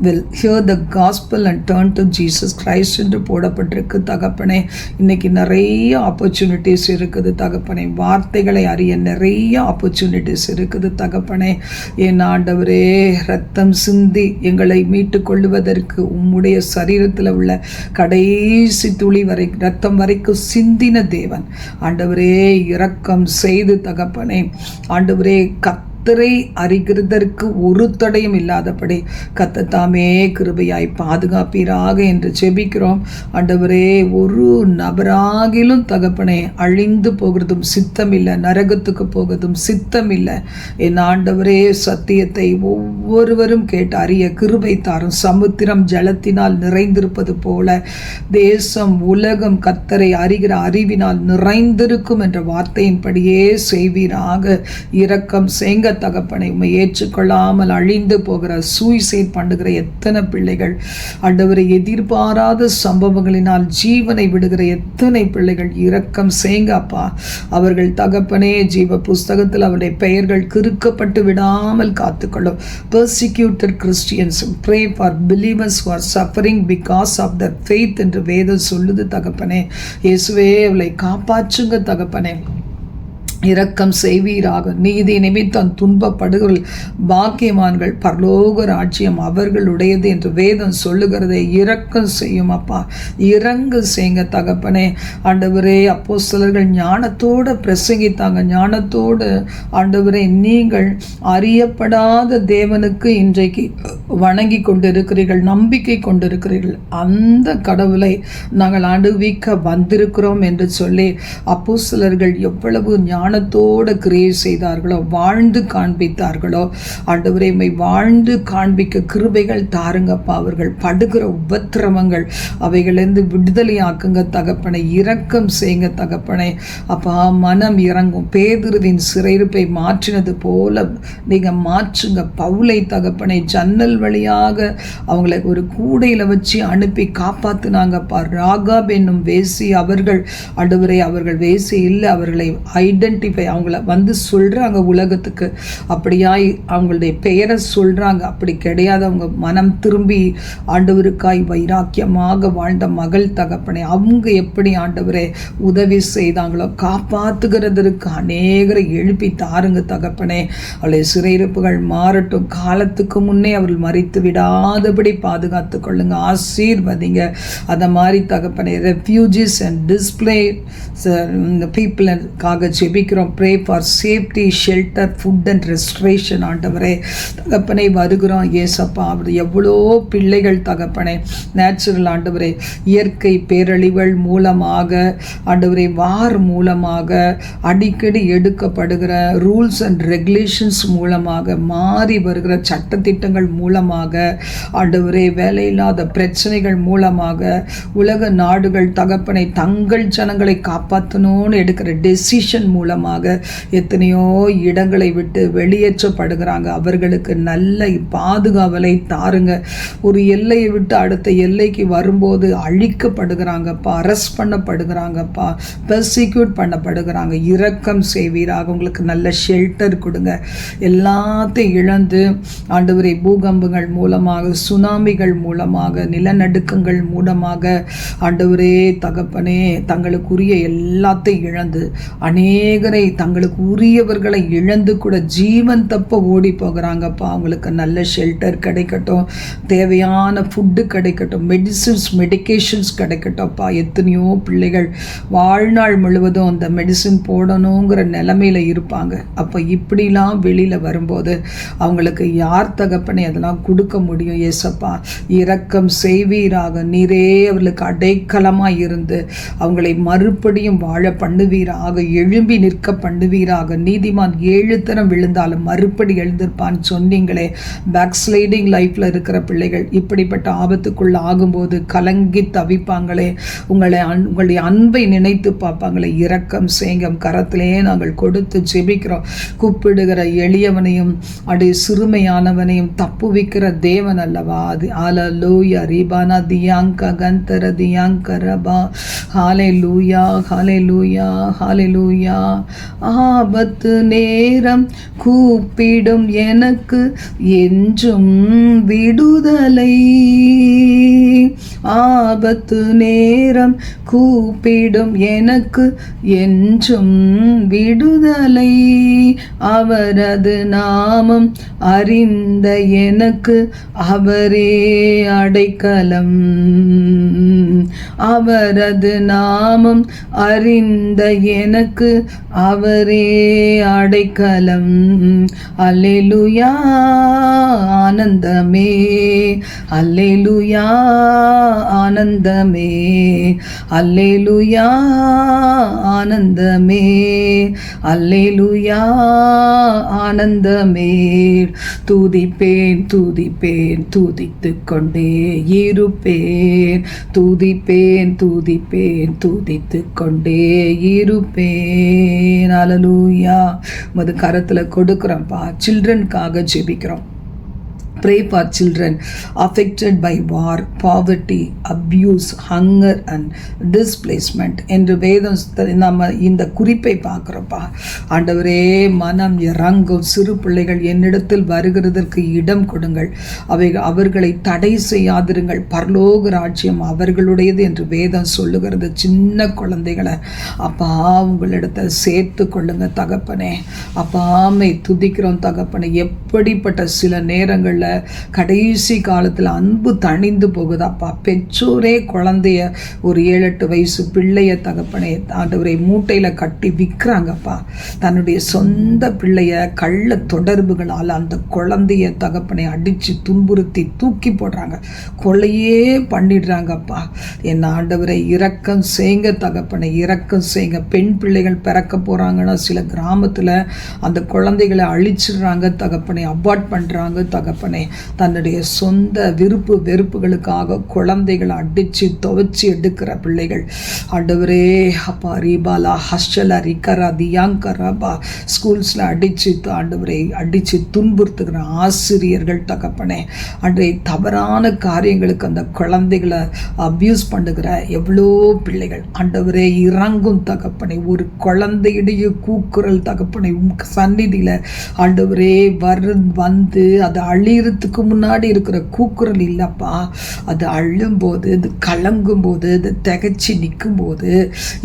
will hear the gospel and turn to Jesus Christ என்று போடப்பட்டிருக்கு தகப்பனே. இன்னைக்கு நிறைய ஆப்பர்ச்சுனிட்டிஸ் இருக்குது தகப்பனே. வார்த்தைகளை அறிய நிறைய ஆப்பர்ச்சுனிட்டிஸ் இருக்குது தகப்பனே. என் ஆண்டவரே, ரத்தம் சிந்தி எங்களை மீட்டு கொள்ளுவதற்கு உம்முடைய சரீரத்தில் உள்ள கடைசி துளி வரை ரத்தம் வரைக்கும் சிந்தின தேவன் ஆண்டவரே, இரக்கம் செய்து தகப்பனே ஆண்டவரே, கர்த்தரை அறிகிறதற்கு ஒரு தடையும் இல்லாதபடி கர்த்தத்தாமே கிருபையாய் பாதுகாப்பீராக என்று ஜெபிக்கிறோம் ஆண்டவரே. ஒரு நபராகிலும் தகப்பனே அழிந்து போகிறதும் சித்தமில்லை, நரகத்துக்கு போகிறதும் சித்தமில்லை. என் ஆண்டவரே, சத்தியத்தை ஒவ்வொருவரும் கேட்டு அறிய கிருபை தாரும். சமுத்திரம் ஜலத்தினால் நிறைந்திருப்பது போல தேசம், உலகம் கர்த்தரை அறிகிற அறிவினால் நிறைந்திருக்கும் என்ற வார்த்தையின்படியே செய்வீராக. இரக்கம் செய்ங்க தகப்பனை. உம்மை ஏற்றுக்கொள்ளாமல் அழிந்து போகிற, சூசைட் பண்ணுகிற எத்தனை பிள்ளைகள் ஆண்டவரை, எதிர்பாராத சம்பவங்களினால் ஜீவனை விடுகிற எத்தனை பிள்ளைகள், இரக்கம் செய்யுங்க அப்பா. அவர்கள் தகப்பனே ஜீவ புஸ்தகத்தில் அவருடைய பெயர்கள் கிறுக்கப்பட்டு விடாமல் காத்துக்கொள்ளும். persecuted Christians, pray for believers who are suffering because of their faith என்று வேதம் சொல்லுது தகப்பனே. இயேசுவே, அவளை காப்பாற்றுங்க தகப்பனே. இரக்கம் செய்வீராக. நீதி நிமித்தம் துன்பப்படுகள் பாக்கியவான்கள், பரலோக ராஜ்யம் அவர்களுடையது என்று வேதம் சொல்லுகிறதை இரக்கம் செய்யும் அப்பா. இறங்கு செய்யுங்க தகப்பனே. ஆண்டவரே, அப்போஸ்தலர்கள் ஞானத்தோடு பிரசங்கித்தாங்க. ஞானத்தோடு ஆண்டவரே, நீங்கள் அறியப்படாத தேவனுக்கு இன்றைக்கு வணங்கி கொண்டிருக்கிறீர்கள், நம்பிக்கை கொண்டிருக்கிறீர்கள். அந்த கடவுளை நாங்கள் அனுபவிக்க வந்திருக்கிறோம் என்று சொல்லி அப்போஸ்தலர்கள் எவ்வளவு ஞானத்தோடு கிரியை செய்தார்களோ, வாழ்ந்து காண்பித்தார்களோ. ஆண்டவரே, வாழ்ந்து காண்பிக்க கிருபைகள் தாருங்கப்பா. அவர்கள் படுகிற உபத்திரவங்கள் அவைகளிலிருந்து விடுதலை ஆக்குங்க தகப்பனை. இரக்கம் செய்யுங்க தகப்பனை. அப்பா, மனம் இறங்கும். பேதுருவின் சிறையிருப்பை மாற்றினது போல நீங்கள் மாற்றுங்க பவுலை தகப்பனை. ஜன்னல் வழியாக அவங்களை ஒரு கூடையில் வச்சு அனுப்பி காப்பாற்றினாங்கப்பா. ராகாப் என்னும் வேசி அவர்கள் ஆண்டவரே, அவர்கள் வேசி இல்லை, அவர்களை ஐடென்டிஃபை, அவங்கள வந்து சொல்கிறாங்க உலகத்துக்கு. அப்படியாய் அவங்களுடைய பெயரை சொல்கிறாங்க. அப்படி கிடையாது. அவங்க மனம் திரும்பி ஆண்டவருக்காய் வைராக்கியமாக வாழ்ந்த மகள் தகப்பனே. அவங்க எப்படி ஆண்டவரே உதவி செய்தாங்களோ, காப்பாற்றுகிறதற்கு அநேகரை எழுப்பி தாருங்க தகப்பனே. அவளுடைய சிறையிருப்புகள் மாறட்டும். காலத்துக்கு முன்னே அவர்கள் மறித்து விடாதபடி பாதுகாத்து கொள்ளுங்க. ஆசீர்வதிங்க. அதை மாதிரி தகப்பனே, ரெஃப்யூஜிஸ் அண்ட் டிஸ்பிளே பீப்புளுக்காக ஜெபிக்கிறோம். Pray for safety, shelter, food and restoration. ஆண்டவரே தகப்பனை வருகிறோம் ஏசப்பா. அவர் எவ்வளோ பிள்ளைகள் தகப்பனே நேச்சுரல் ஆண்டவரே, இயற்கை பேரழிவுகள் மூலமாக ஆண்டவரே, வார் மூலமாக, அடிக்கடி எடுக்கப்படுகிற ரூல்ஸ் அண்ட் ரெகுலேஷன்ஸ் மூலமாக, மாறி வருகிற சட்டத்திட்டங்கள் மூலமாக, ஆண்டவரே வேலையில்லாத பிரச்சனைகள் மூலமாக, உலக நாடுகள் தகப்பனை தங்கள் ஜனங்களை காப்பாற்றணும்னு எடுக்கிற டெசிஷன் மூலமாக எத்தனையோ இடங்களை விட்டு வெளியேற்றப்படுகிறாங்க. அவர்களுக்கு நல்ல பாதுகாவலை தாருங்க. ஒரு எல்லையை விட்டு அடுத்த எல்லைக்கு வரும்போது அழிக்கப்படுகிறாங்கப்பா, அரெஸ்ட் பண்ணப்படுகிறாங்கப்பா, பெர்சிக்யூட் பண்ணப்படுகிறாங்க. இரக்கம் செய்வீராக. உங்களுக்கு நல்ல ஷெல்டர் கொடுங்க. எல்லாத்தையும் இழந்து ஆண்டவரே, பூகம்பங்கள் மூலமாக, சுனாமிகள் மூலமாக, நிலநடுக்கங்கள் மூலமாக ஆண்டவரே தகப்பனே, தங்களுக்குரிய எல்லாத்தையும் இழந்து அநேகரை தங்களுக்கு உரியவர்களை இழந்து கூட ஜீவன் தப்ப ஓடி போகிறாங்கப்பா. அவங்களுக்கு நல்ல ஷெல்டர் கிடைக்கட்டும், தேவையான ஃபுட்டு கிடைக்கட்டும், மெடிக்கேஷன்ஸ் கிடைக்கட்டும்ப்பா. எத்தனையோ பிள்ளைகள் வாழ்நாள் முழுவதும் அந்த மெடிசின் போடணுங்கிற நிலைமையில் இருப்பாங்க. அப்போ இப்படிலாம் வெளியில் வரும்போது அவங்களுக்கு யார் தகப்பனை அதெல்லாம் கொடுக்க முடியும்? ஏசப்பா, இரக்கம் செய்வீராக. நீரே அவர்களுக்கு அடைக்கலமாக இருந்து அவங்களை மறுபடியும் வாழ பண்ணுவீராக, எழும்பி நிற்க பண்ணுவீராக. நீதிமான் 7 தரம் விழுந்தாலும் மறுபடி எழுந்திருப்பான்னு சொன்னீங்களே. பேக்ஸ்லைடிங் லைஃப்பில் இருக்கிற பிள்ளைகள் இப்படிப்பட்ட ஆபத்துக்குள்ள ஆகும்போது கலங்கி தவிப்பாங்களே. உங்களுடைய அன்பை நினைத்து பார்ப்பாங்களே. இரக்கம் செய்யுங்க. கரத்திலே நாங்கள் கொடுத்து ஜெபிக்கிறோம். கூப்பிடுகிற எளியவனையும் அடைய சிறுமையானவனையும் தப்புவிக்கிற தேவன் அல்லவா அது. ஹல்லேலூயா. ரீபானா தியாங்க கந்தர தியாங்கரபா. ஹல்லேலூயா, ஹல்லேலூயா, ஹல்லேலூயா. ஆபத்து நேரம் கூப்பிடும் எனக்கு என்றும் விடுதலை. ஆபத்து நேரம் கூப்பிடும் எனக்கு என்றும் விடுதலை. அவரது நாமம் அறிந்த எனக்கு அவரே அடைக்கலம். அவரது நாமம் அறிந்த எனக்கு அவரே அடைக்கலம். அல்லேலூயா, ஆனந்தமே. அல்லேலூயா, ஆனந்தமே. அல்லேலூயா, ஆனந்தமே. அல்லேலூயா, ஆனந்தமே. துதிப்பேன், துதிப்பேன், துதித்து கொண்டே இருப்பேன். துதிப்பேன், துதிப்பேன், துதித்து கொண்டே இருப்பேன். அல்லேலூயா. மது கரத்தில் கொடுக்குறோம்ப்பா. சில்ட்ரனுக்காக ஜெபிக்கிறோம். Pray for children affected by war, poverty, abuse, hunger and displacement என்று வேதம் நம்ம இந்த குறிப்பை பார்க்குறோப்பா. ஆண்டவரே, மனம் இறங்கும் சிறு பிள்ளைகள் என்னிடத்தில் வருகிறதற்கு இடம் கொடுங்கள், அவர்களை தடை செய்யாதிருங்கள், பரலோக ராஜ்யம் அவர்களுடையது என்று வேதம் சொல்லுகிறது. சின்ன குழந்தைகளை அப்பா உங்களிடத்தை சேர்த்து கொள்ளுங்க தகப்பனே. அப்பாமை துதிக்கிறோம் தகப்பனே. எப்படிப்பட்ட சில நேரங்களில் கடைசி காலத்தில் அன்பு தணிந்து போகுதாப்பா. பெற்றோரே குழந்தைய ஒரு 7-8 வயசு பிள்ளைய தகப்பனே ஆண்டவரை மூட்டையில் கட்டி விற்கிறாங்கப்பா. தன்னுடைய சொந்த பிள்ளைய கள்ள தொடர்புகளால் அந்த குழந்தைய தகப்பனை அடித்து துன்புறுத்தி தூக்கி போடுறாங்க, கொலையே பண்ணிடுறாங்கப்பா. என் ஆண்டவரை இரக்கம் செய்ங்க தகப்பனை, இரக்கம் செய்ங்க. பெண் பிள்ளைகள் பிறக்க போகிறாங்கன்னா சில கிராமத்தில் அந்த குழந்தைகளை அழிச்சிடுறாங்க தகப்பனை, அபார்ட் பண்ணுறாங்க தகப்பனை. தன்னுடைய சொந்த விருப்பு வெறுப்புகளுக்காக குழந்தைகளை அடித்து துவைச்சி எடுக்கிற பிள்ளைகள் ஆண்டவரே அப்பா. ரீபாலா ஹஸ்டலா ரிக்கரா தியாங்கராபா ஸ்கூல்ஸில் அடித்து ஆண்டவரை அடித்து துன்புறுத்துகிற ஆசிரியர்கள் தகப்பனே. அன்றைய தவறான காரியங்களுக்கு அந்த குழந்தைகளை அப்யூஸ் பண்ணுகிற எவ்வளோ பிள்ளைகள் ஆண்டவரே இறங்கும் தகப்பனை. ஒரு குழந்தையுடைய கூக்குரல் தகப்பனை சந்நிதியில் ஆண்டவரே வந்து அதை அழியறதுக்கு முன்னாடி இருக்கிற கூக்குரல் இல்லைப்பா. அது அழும்போது, அது கலங்கும் போது, அது திகச்சு நிற்கும் போது,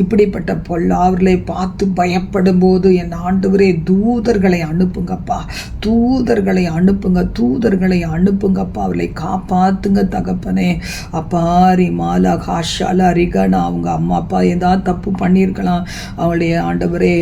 இப்படிப்பட்ட பொல்லாவர்களை பார்த்து பயப்படும் போது என் ஆண்டவரே தூதர்களை அனுப்புங்கப்பா, தூதர்களை அனுப்புங்க, தூதர்களை அனுப்புங்கப்பா. அவர்களை காப்பாத்துங்க தகப்பனே. அப்பா ரிமாலா காஷாலா ரிகனா அவங்க அம்மா அப்பா ஏதாவது தப்பு பண்ணியிருக்கலாம், அவளுடைய ஆண்டவரே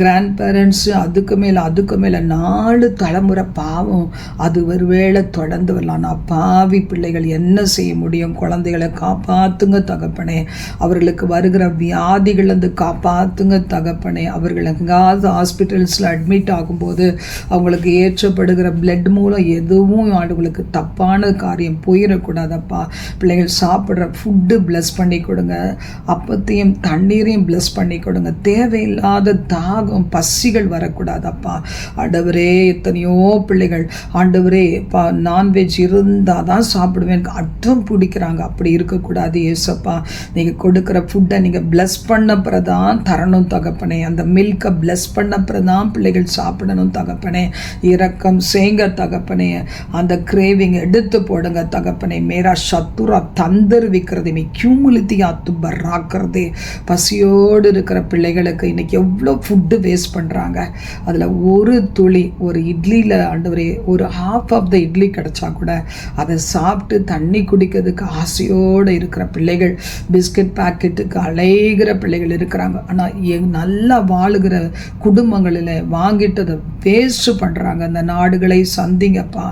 கிராண்ட் பேரண்ட்ஸு அதுக்கு மேலே 4 தலைமுறை பாவம் அது ஒருவேளை தொடர்ந்து வரலாம். பாவி பிள்ளைகள் என்ன செய்ய முடியும்? குழந்தைகளை காப்பாற்றுங்க தகப்பனே. அவர்களுக்கு வருகிற வியாதிகள் வந்து காப்பாற்றுங்க தகப்பனே. அவர்கள் எங்காவது ஹாஸ்பிட்டல்ஸில் அட்மிட் ஆகும்போது அவங்களுக்கு ஏற்றப்படுகிற பிளட் மூலம் எதுவும் அவங்களுக்கு தப்பான காரியம் போயிடக்கூடாதப்பா. பிள்ளைகள் சாப்பிட்ற ஃபுட்டு பிளஸ் பண்ணி கொடுங்க, அப்பத்தையும் தண்ணீரையும் பிளஸ் பண்ணி கொடுங்க. தேவையில்லாத தாகம் பசிகள் வரக்கூடாதப்பா. ஆண்டவரே எத்தனையோ பிள்ளைகள் ஆண்டவரே நான்வெஜ் இருந்தால் தான் சாப்பிடுவேன் அட்டம் பிடிக்கிறாங்க. அப்படி இருக்கக்கூடாது ஏசப்பா. நீங்கள் கொடுக்குற ஃபுட்டை நீங்கள் பிளஸ் பண்ணப்புறதான் தரணும் தகப்பனே. அந்த மில்கை பிளஸ் பண்ணப்புறதான் பிள்ளைகள் சாப்பிடணும் தகப்பனே. இரக்கம் செய்ங்க தகப்பனே. அந்த கிரேவிங் எடுத்து போடுங்க தகப்பனே. மேரா சத்துரா தந்தர் விற்கிறது மீ கியூமுலித்தியா துப்பராக்கிறதே. பசியோடு இருக்கிற பிள்ளைகளுக்கு இன்றைக்கி எவ்வளோ ஃபுட்டு வேஸ்ட் பண்ணுறாங்க. அதில் ஒரு துளி ஒரு இட்லியில் ஆண்டவரே ஒரு ஹாஃப் ஆஃப் த இட்லி கிடச்சா கூட அதை சாப்பிட்டு தண்ணி குடிக்கிறதுக்கு ஆசையோடு இருக்கிற பிள்ளைகள், பிஸ்கட் பாக்கெட்டுக்கு அலைகிற பிள்ளைகள் இருக்கிறாங்க. ஆனால் நல்லா வாழுகிற குடும்பங்களில் வாங்கிட்டு அதை வேஸ்ட் பண்ணுறாங்க. அந்த நாடுகளை சந்திங்கப்பா.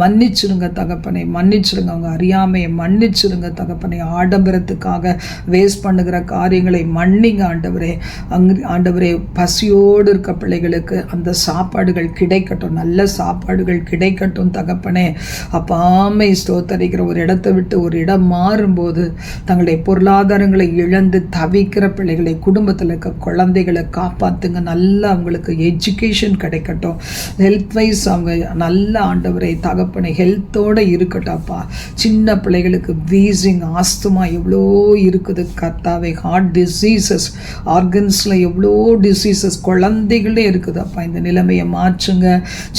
மன்னிச்சிருங்க தகப்பனை, மன்னிச்சிருங்க. அவங்க அறியாமையை மன்னிச்சிருங்க தகப்பனை. ஆடம்பரத்துக்காக வேஸ்ட் பண்ணுகிற காரியங்களை மன்னிங்க ஆண்டவரே. ஆண்டவரே பசியோடு இருக்க பிள்ளைகளுக்கு அந்த சாப்பாடுகள் கிடைக்கட்டும், நல்ல சாப்பாடுகள் கிடைக்கட்டும் தகப்பனே. அப்பாமை ஸ்தோத்தரிக்கிற ஒரு இடத்தை விட்டு ஒரு இடம் மாறும்போது தங்களுடைய பொருளாதாரங்களை இழந்து தவிக்கிற பிள்ளைகளை, குடும்பத்தில் இருக்க குழந்தைகளை காப்பாற்றுங்க. நல்லா அவங்களுக்கு எஜுகேஷன் கிடைக்கட்டும், ஹெல்த் வைஸ் அவங்க நல்ல ஆண்டவரை தகப்பனை ஹெல்த்தோடு இருக்கட்டாப்பா. சின்ன பிள்ளைகளுக்கு வீசிங் ஆஸ்துமா எவ்வளோ இருக்குது கர்த்தாவே. ஹார்ட் டிசீசஸ், ஆர்கன்ஸில் எவ்வளோ டிசீசஸ் குழந்தைகளே இருக்குதுப்பா. இந்த நிலைமையை மாற்றுங்க.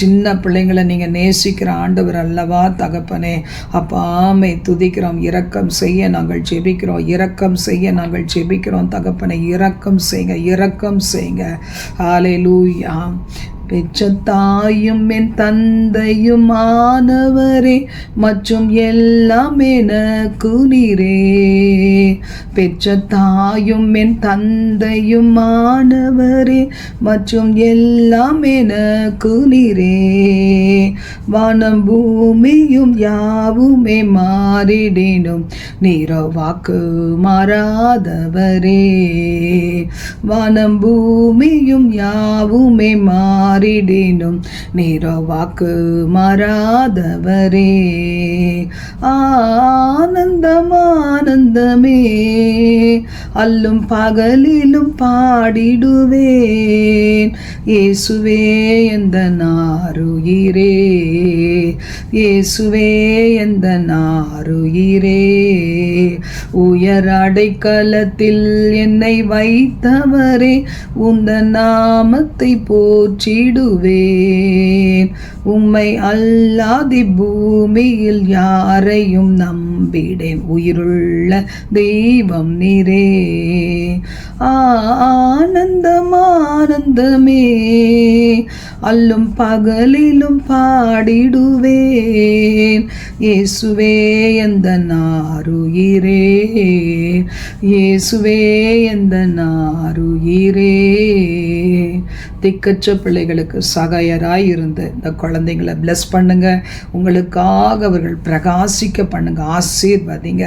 சின்ன பிள்ளைங்களை நீங்கள் நேசிக்கிற ஆண்டவர் அல்லவா தகப்பனே. அப்பாமை துதிக்கிறோம். இரக்கம் செய்ய நாங்கள் ஜெபிக்கிறோம், இரக்கம் செய்ய நாங்கள் ஜெபிக்கிறோம் தகப்பனை. இரக்கம் செய்யுங்க, இரக்கம் செய்யுங்க. ஹல்லேலூயா. பெற்ற தாயும் என் தந்தையும் ஆனவரே மற்றும் எல்லாம் எனக்கு நீரே. பெற்ற தாயும் என் தந்தையும் ஆனவரே மற்றும் எல்லாம் எனக்கு நீரே. வானம் பூமியும் யாவுமே மாறிடினும் நீரோ வாக்கு மாறாதவரே. வானம் பூமியும் யாவுமே மாறிடினும் மாறிடினும் நீரோ வாக்கு மாறாதவரே. ஆனந்தம் ஆனந்தமே அல்லும் பகலிலும் பாடிடுவேன், இயேசுவே எந்த நாருயிரே, இயேசுவே எந்த நாருயிரே. உயர் அடைக்கலத்தில் என்னை வைத்தவரே, உந்தன் நாமத்தை போற்றிடுவேன். உம்மை அல்லாதி பூமியில் யாரையும் நம்பிடேன், உயிருள்ள தெய்வம் நீரே. ஆனந்தம் ஆனந்தமே அல்லும் பகலிலும் பாடிடுவேன், இயேசுவே எந்த நாருயிரே, இயேசுவே எந்த நாருயிரே. திக்கற்ற பிள்ளைகளுக்கு சகாயராய் இருந்து இந்த குழந்தைங்களை பிளஸ் பண்ணுங்க, உங்களுக்காக அவர்கள் பிரகாசிக்க பண்ணுங்க, ஆசீர்வதிங்க.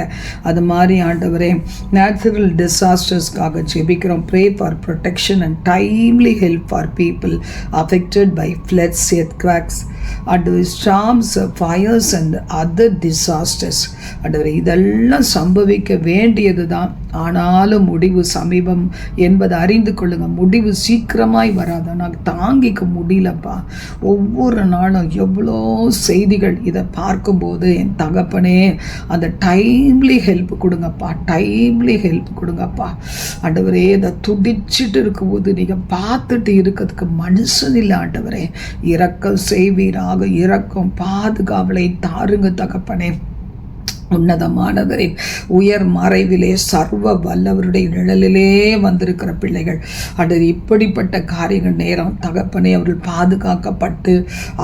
அது மாதிரி ஆண்டவரே, நேச்சுரல் டிசாஸ்டர்ஸ்க்காக ஜெபிக்கிறோம். Pray for protection and timely help for people affected by floods, earthquakes and storms, fires and other disasters. ஆண்டவரே, இதெல்லாம் சம்பவிக்க வேண்டியது தான், ஆனாலும் முடிவு சமீபம் என்பதை அறிந்து கொள்ளுங்க. முடிவு சீக்கிரமாய் வராத நான் தாங்கிக்க முடியலப்பா. ஒவ்வொரு நாளும் எவ்வளோ செய்திகள், இதை பார்க்கும்போது என் தகப்பனே அந்த டைம்லி ஹெல்ப் கொடுங்கப்பா, டைம்லி ஹெல்ப் கொடுங்கப்பா. ஆண்டவரே, இதை துடிச்சிட்டு இருக்கும்போது நீங்கள் பார்த்துட்டு இருக்கிறதுக்கு மனுஷன் இல்லை ஆண்டவரே. இரக்கம் செய்வீராக, இரக்கம் பாதுகாவலை தாருங்க தகப்பனே. உன்னதமானவரின் உயர் மறைவிலே சர்வ வல்லவருடைய நிழலிலே வந்திருக்கிற பிள்ளைகள் அது இப்படிப்பட்ட காரியங்கள் நேரம் தகப்பனே அவர்கள் பாதுகாக்கப்பட்டு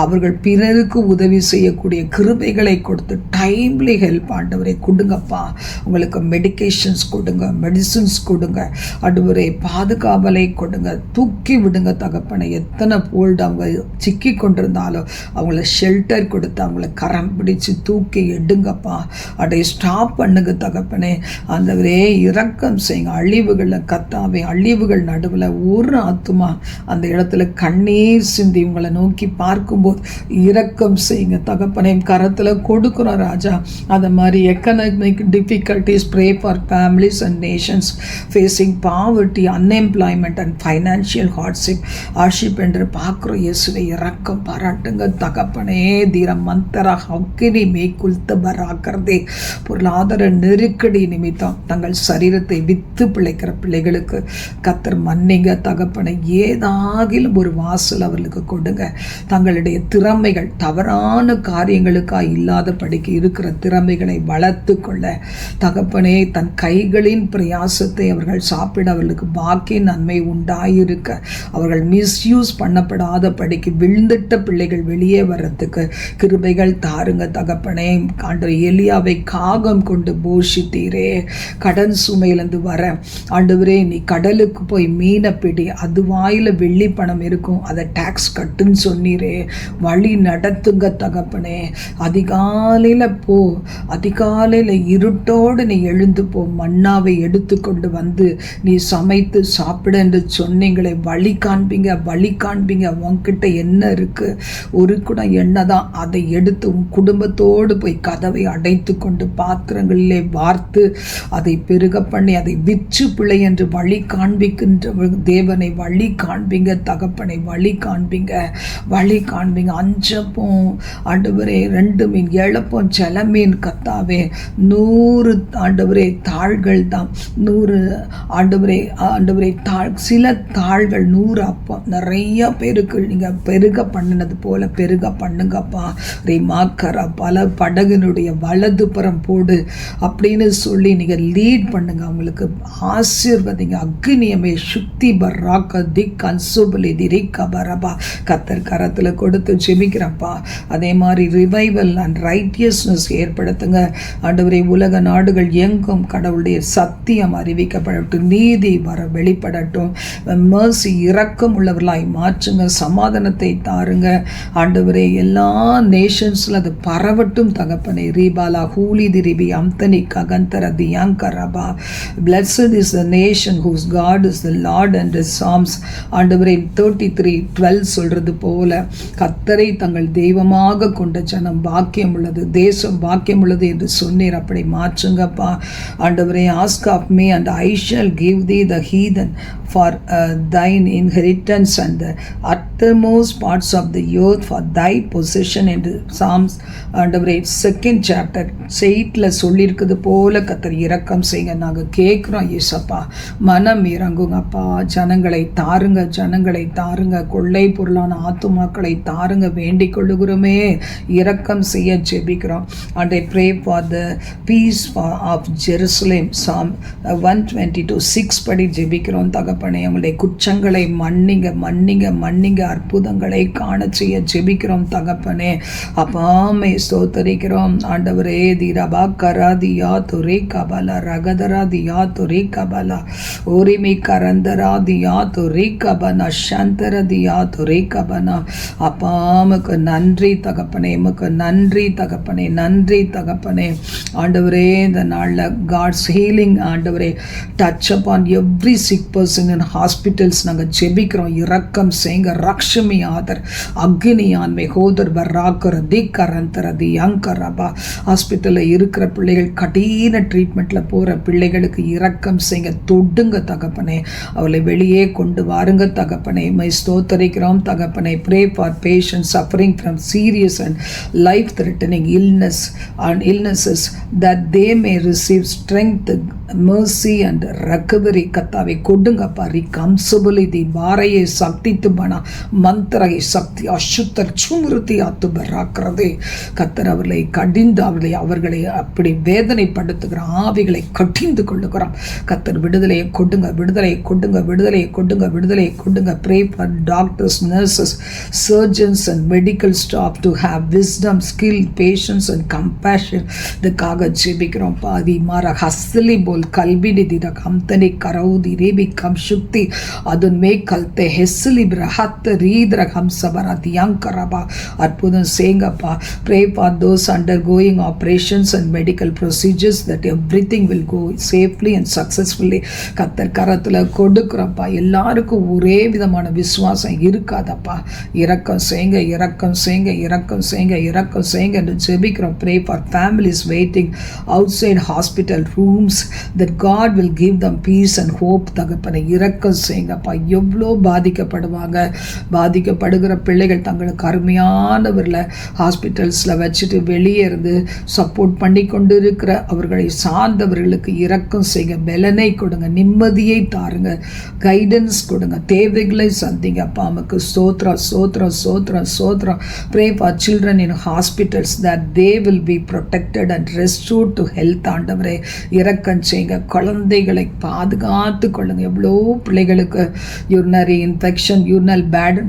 அவர்கள் பிறருக்கு உதவி செய்யக்கூடிய கிருபைகளை கொடுத்து டைம்லி ஹெல்ப் ஆண்டவரை கொடுங்கப்பா. உங்களுக்கு மெடிக்கேஷன்ஸ் கொடுங்க, மெடிசின்ஸ் கொடுங்க ஆண்டவரே, பாதுகாவலை கொடுங்க, தூக்கி விடுங்க தகப்பனை. எத்தனை போல்டு அவங்க சிக்கி கொண்டிருந்தாலும் அவங்கள ஷெல்டர் கொடுத்து அவங்கள கரம் பிடிச்சு தூக்கி எடுங்கப்பா. அதை ஸ்டாப் பண்ணுங்க தகப்பனே. ஆண்டவரே, இரக்கம் செய்யுங்க. அழிவுகளில் கத்தாவே, அழிவுகள் நடுவில் ஒரு ஆத்துமா அந்த இடத்துல கண்ணீர் சிந்தி உங்களை நோக்கி பார்க்கும்போது இரக்கம் செய்யுங்க தகப்பனே. கரத்தில் கொடுக்குறோம் ராஜா. அதை மாதிரி economic difficulties, pray for families and Nations facing poverty, unemployment and financial hardship hardship என்று பார்க்குறோம். இயேசுவை இரக்கம் பாராட்டுங்க தகப்பனே. தீரம் மந்தரா ஹக்கினி மே குல்த்த பராக்கிறதே. பொருளாதார நெருக்கடி நிமித்தம் தங்கள் சரீரத்தை வித்து பிழைக்கிற பிள்ளைகளுக்கு கத்தர் மன்னிங்க தகப்பனை. ஏதாகிலும் ஒரு வாசல் அவர்களுக்கு கொடுங்க. தங்களுடைய திறமைகள் தவறான காரியங்களுக்காக இல்லாதபடிக்கு இருக்கிற திறமைகளை வளர்த்து கொள்ள தகப்பனே, தன் கைகளின் பிரயாசத்தை அவர்கள் சாப்பிட அவர்களுக்கு பாக்கிய நன்மை உண்டாயிருக்க, அவர்கள் மிஸ்யூஸ் பண்ணப்படாதபடிக்கு விழுந்துட்ட பிள்ளைகள் வெளியே வர்றதுக்கு கிருபைகள் தாருங்க தகப்பனே. ஆண்டவர் எலியாவை காகம் கொண்டு போஷித்தீரே. கடன் சுமையிலிருந்து வர ஆண்டவரே, நீ கடலுக்கு போய் மீனை பிடி, அது வாயில் வெள்ளி பணம் இருக்கும், அதை டாக்ஸ் கட்டுன்னு சொன்னீரே. வழி நடத்துங்க தகப்பனே. அதிகாலையில் போ, அதிகாலையில் இருட்டோடு நீ எழுந்து போ, மன்னாவை எடுத்து கொண்டு வந்து நீ சமைத்து சாப்பிட என்று சொன்னீங்களே. வழி காண்பீங்க, வழி காண்பீங்க. உன்கிட்ட என்ன இருக்கு? ஒரு குடம் எண்ணெய் தான், அதை எடுத்து உன் குடும்பத்தோடு போய் கதவை அடைத்து கொண்டு பாத்திரங்களிலே வார்த்து அதை பெருக பண்ணி அதை விற்று பிழை என்று வழி காண்பிக்கின்ற தேவனை வழி காண்பீங்க தகப்பனை, வழி காண்பீங்க, வழி காண்பீங்க. அஞ்சப்போம் ஆண்டவரே, 2 மீன், 7 அப்பம், செல மீன் கத்தாவே, 100 ஆண்டவரே தாள்கள் தான், 100 ஆண்டவரே ஆண்டவரே சில தாள்கள் 100 அப்பம். நிறைய பேருக்கு நீங்கள் பெருக பண்ணினது போல பெருக பண்ணுங்கப்பா. ரிமாக்கரா பல படகுனுடைய வலது புறம் போடு அப்படின்னு சொல்லி நீங்கள் லீட் பண்ணுங்க. அவங்களுக்கு ஆசீர்வதிங்க. அக்னியமே சுக்தி பர்ராக்க திக் அன்சுபலி திரிக்க பரபா கத்தர் கரத்தில் கொடுத்து ஜெபிக்கிறப்பா. அதே மாதிரி ரிவைவல் அண்ட் ரைட்டியஸ்னஸ் ஏற்படுத்துங்க ஆண்டவரே. உலக நாடுகள் எங்கும் கடவுளுடைய சத்தியம் அறிவிக்கப்படட்டும், நீதி வர வெளிப்படட்டும். மர்சி இரக்கம் உள்ளவர்களாய் மாற்றுங்க, சமாதானத்தை தாருங்க ஆண்டவரே. எல்லா நேஷன்ஸில் அது பரவட்டும் தகப்பனே. ரீபாலா கூலி திரிபி அம்தனி ககந்தர தியாங்கரபா. Blessed is the nation whose God is the Lord. and Psalms ஆண்டவரே 33:12 சொல்றது போல கர்த்தரை தங்கள் தெய்வமாக கொண்ட ஜனம் பாக்கியம் உள்ளது, தேசம் பாக்கியம் உள்ளது என்று சொன்னீர். அப்படி மாற்றுங்கப்பா ஆண்டவரே. ask of me and I shall give thee the heathen for thine inheritance and the uttermost parts of the earth for thy possession என்று Psalms ஆண்டவரே 2nd chapter 8ல சொல்லியிருக்குது போல கர்த்தர் இரக்கம் செய்யுங்க. நாங்கள் கேட்குறோம் ஏசப்பா, மனம் இறங்குங்கப்பா. ஜனங்களை தாருங்க, ஜனங்களை தாருங்க, கொள்ளை பொருளான ஆத்துமாக்களை தாருங்க, வேண்டிக் கொள்ளுகிறோமே. இரக்கம் செய்ய ஜெபிக்கிறோம். and I pray for the peace of Jerusalem. Psalm 122:6 படி ஜெபிக்கிறோம் தகப்பனே. உங்களுடைய குற்றங்களை மன்னிங்க மன்னிங்க மன்னிங்க, அற்புதங்களை காண செய்ய ஜெபிக்கிறோம் தகப்பனே. அப்பாமை ஸ்தோத்தரிக்கிறோம் ஆண்டவரே. திரபா கராதியா துரை கபலா ரகதரா தியா துரை கபலா ஓரிமி கரந்தரா தியா துரை கபனா சந்தர தியா துரை கபனா. அப்பாமுக்கு நன்றி தகப்பனே, உமக்கு நன்றி தகப்பனே, நன்றி தகப்பனே. ஆண்டவரே இந்த நாளில் காட்ஸ் ஹீலிங் ஆண்டவரே touch upon every sick person in hospitals நாங்கள் ஜெபிக்கிறோம். இரக்கம் செய்யுங்க. ரக்ஷமி ஆதர் அக்னியான்மை ஹோதர் பர்ராக்கர் திக்கரந்தரதி அங்கரபா. ஹாஸ்பிட்டலில் இருக்கிற பிள்ளைகள், கடின ட்ரீட்மெண்ட்டில் போகிற பிள்ளைகளுக்கு இரக்கம் செய்யுங்க. தொடுங்க தகப்பனே, அவளை வெளியே கொண்டு வாருங்க தகப்பனே. மை ஸ்தோத்தரிக்கிறோம் தகப்பனே. Pray for patients suffering from serious and life threatening illnesses that they may receive strength, mercy and recovery. கத்தாவை கொடுங்கப்பா. ரிகம்சபலி தி பாரையை சக்தித்து பணா மந்திரை சக்தி அசுத்தர் சுமிருத்தி ஆத்து பராக்கிறதே. கத்தர் அவர்களை கடிந்து அவர்களை அப்படி வேதனைப்படுத்துகிற ஆவிகளை கடிந்து கொள்ளுகிறோம். கத்தர் விடுதலையை கொடுங்க, விடுதலையை கொடுங்க, விடுதலையை கொடுங்க, விடுதலையை கொடுங்க. Pray for doctors, nurses, surgeons and medical staff to have wisdom, skill, patience and compassion. இதுக்காக ஜெபிக்கிறோம். பாதி மாற ஹஸ்லி போல் கல்பிடி திட கம்தனி கரவுதி ரேபி கம் சுக்தி அதுன் மே கல்தே ஹெஸ்லி பிரஹத் ரீத்ர ஹம்சபரா தியாங்கரபா. அற்புதம் செய்யுங்கப்பா. Pray for those undergoing operations and medical procedures that everything will go safely and successfully. கத்தர் கரத்தில் கொடுக்குறப்பா. எல்லாருக்கும் ஒரே விதமான விசுவாசம் இருக்காதப்பா. இரக்கம் செய்யுங்க, இரக்கம் செய்யுங்க, இரக்கம் செய்யுங்க, இரக்கம் செய்யுங்க என்று ஜெபிக்கிறோம். Pray for families waiting outside hospital rooms that God will give them peace and hope. தகப்பனை இரக்கம் செய்யுங்கப்பா. எவ்வளோ பாதிக்கப்படுவாங்க. பாதிக்கப்படுகிற பிள்ளைகள் தங்களுக்கு அருமையானவரில் ஹாஸ்பிட்டல்ஸில் வச்சுட்டு வெளியே இருந்து சப்போர்ட் பண்ணி கொண்டு இருக்கிற அவர்களை சார்ந்தவர்களுக்கு இரக்கம் செய்யுங்க. பலனை கொடுங்க, நிம்மதியை தாருங்க, கைடன்ஸ் கொடுங்க, தேவைகளை சந்திங்க. அப்பா நமக்கு ஸ்தோத்ரம் ஸ்தோத்ரம் ஸ்தோத்ரம் ஸ்தோத்ரம். Pray for children in hospitals that they will be protected and restored to health. ஆண்டவரே இரக்கம் செய்யுங்க. குழந்தைகளை பாதுகாத்து கொள்ளுங்க. எவ்வளோ பிள்ளைகளுக்கு யூரினரி இன்ஃபெக்ஷன், யூரினல்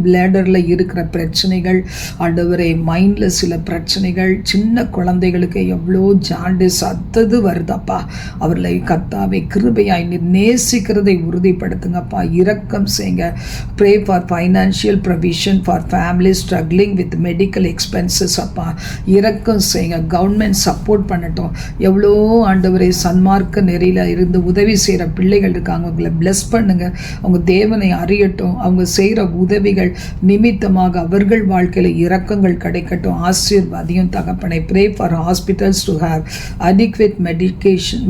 பிளேடரில் இருக்கிற பிரச்சனைகள் ஆண்டவரே, மைண்டில் சில பிரச்சனைகள், சின்ன குழந்தைகளுக்கு எவ்வளோ ஜாண்டிஸ் அத்தது வருதப்பா. அவர்களை கர்த்தாவே கிருபையாய் நேசிக்கிறதை உறுதிப்படுத்துங்கப்பா. இரக்கம் செய்யுங்க. Pray for financial provision for family struggling with medical expenses. அப்பா இரக்கம் செய்யுங்க. கவர்மெண்ட் சப்போர்ட் பண்ணட்டும். எவ்வளோ ஆண்டவரே சன்மார்க்க நெறியில் இருந்து உதவி செய்கிற பிள்ளைகள் இருக்காங்க. அவங்களை பிளஸ் பண்ணுங்க. அவங்க தேவனை அறியட்டும். அவங்க செய்கிற உதவிகள் நிமித்தமாக அவர்கள் வாழ்க்கையில் இரக்கங்கள் கிடைக்கட்டும். ஆசீர்வாதியும் தகப்பனை. Pray for hospitals to have adequate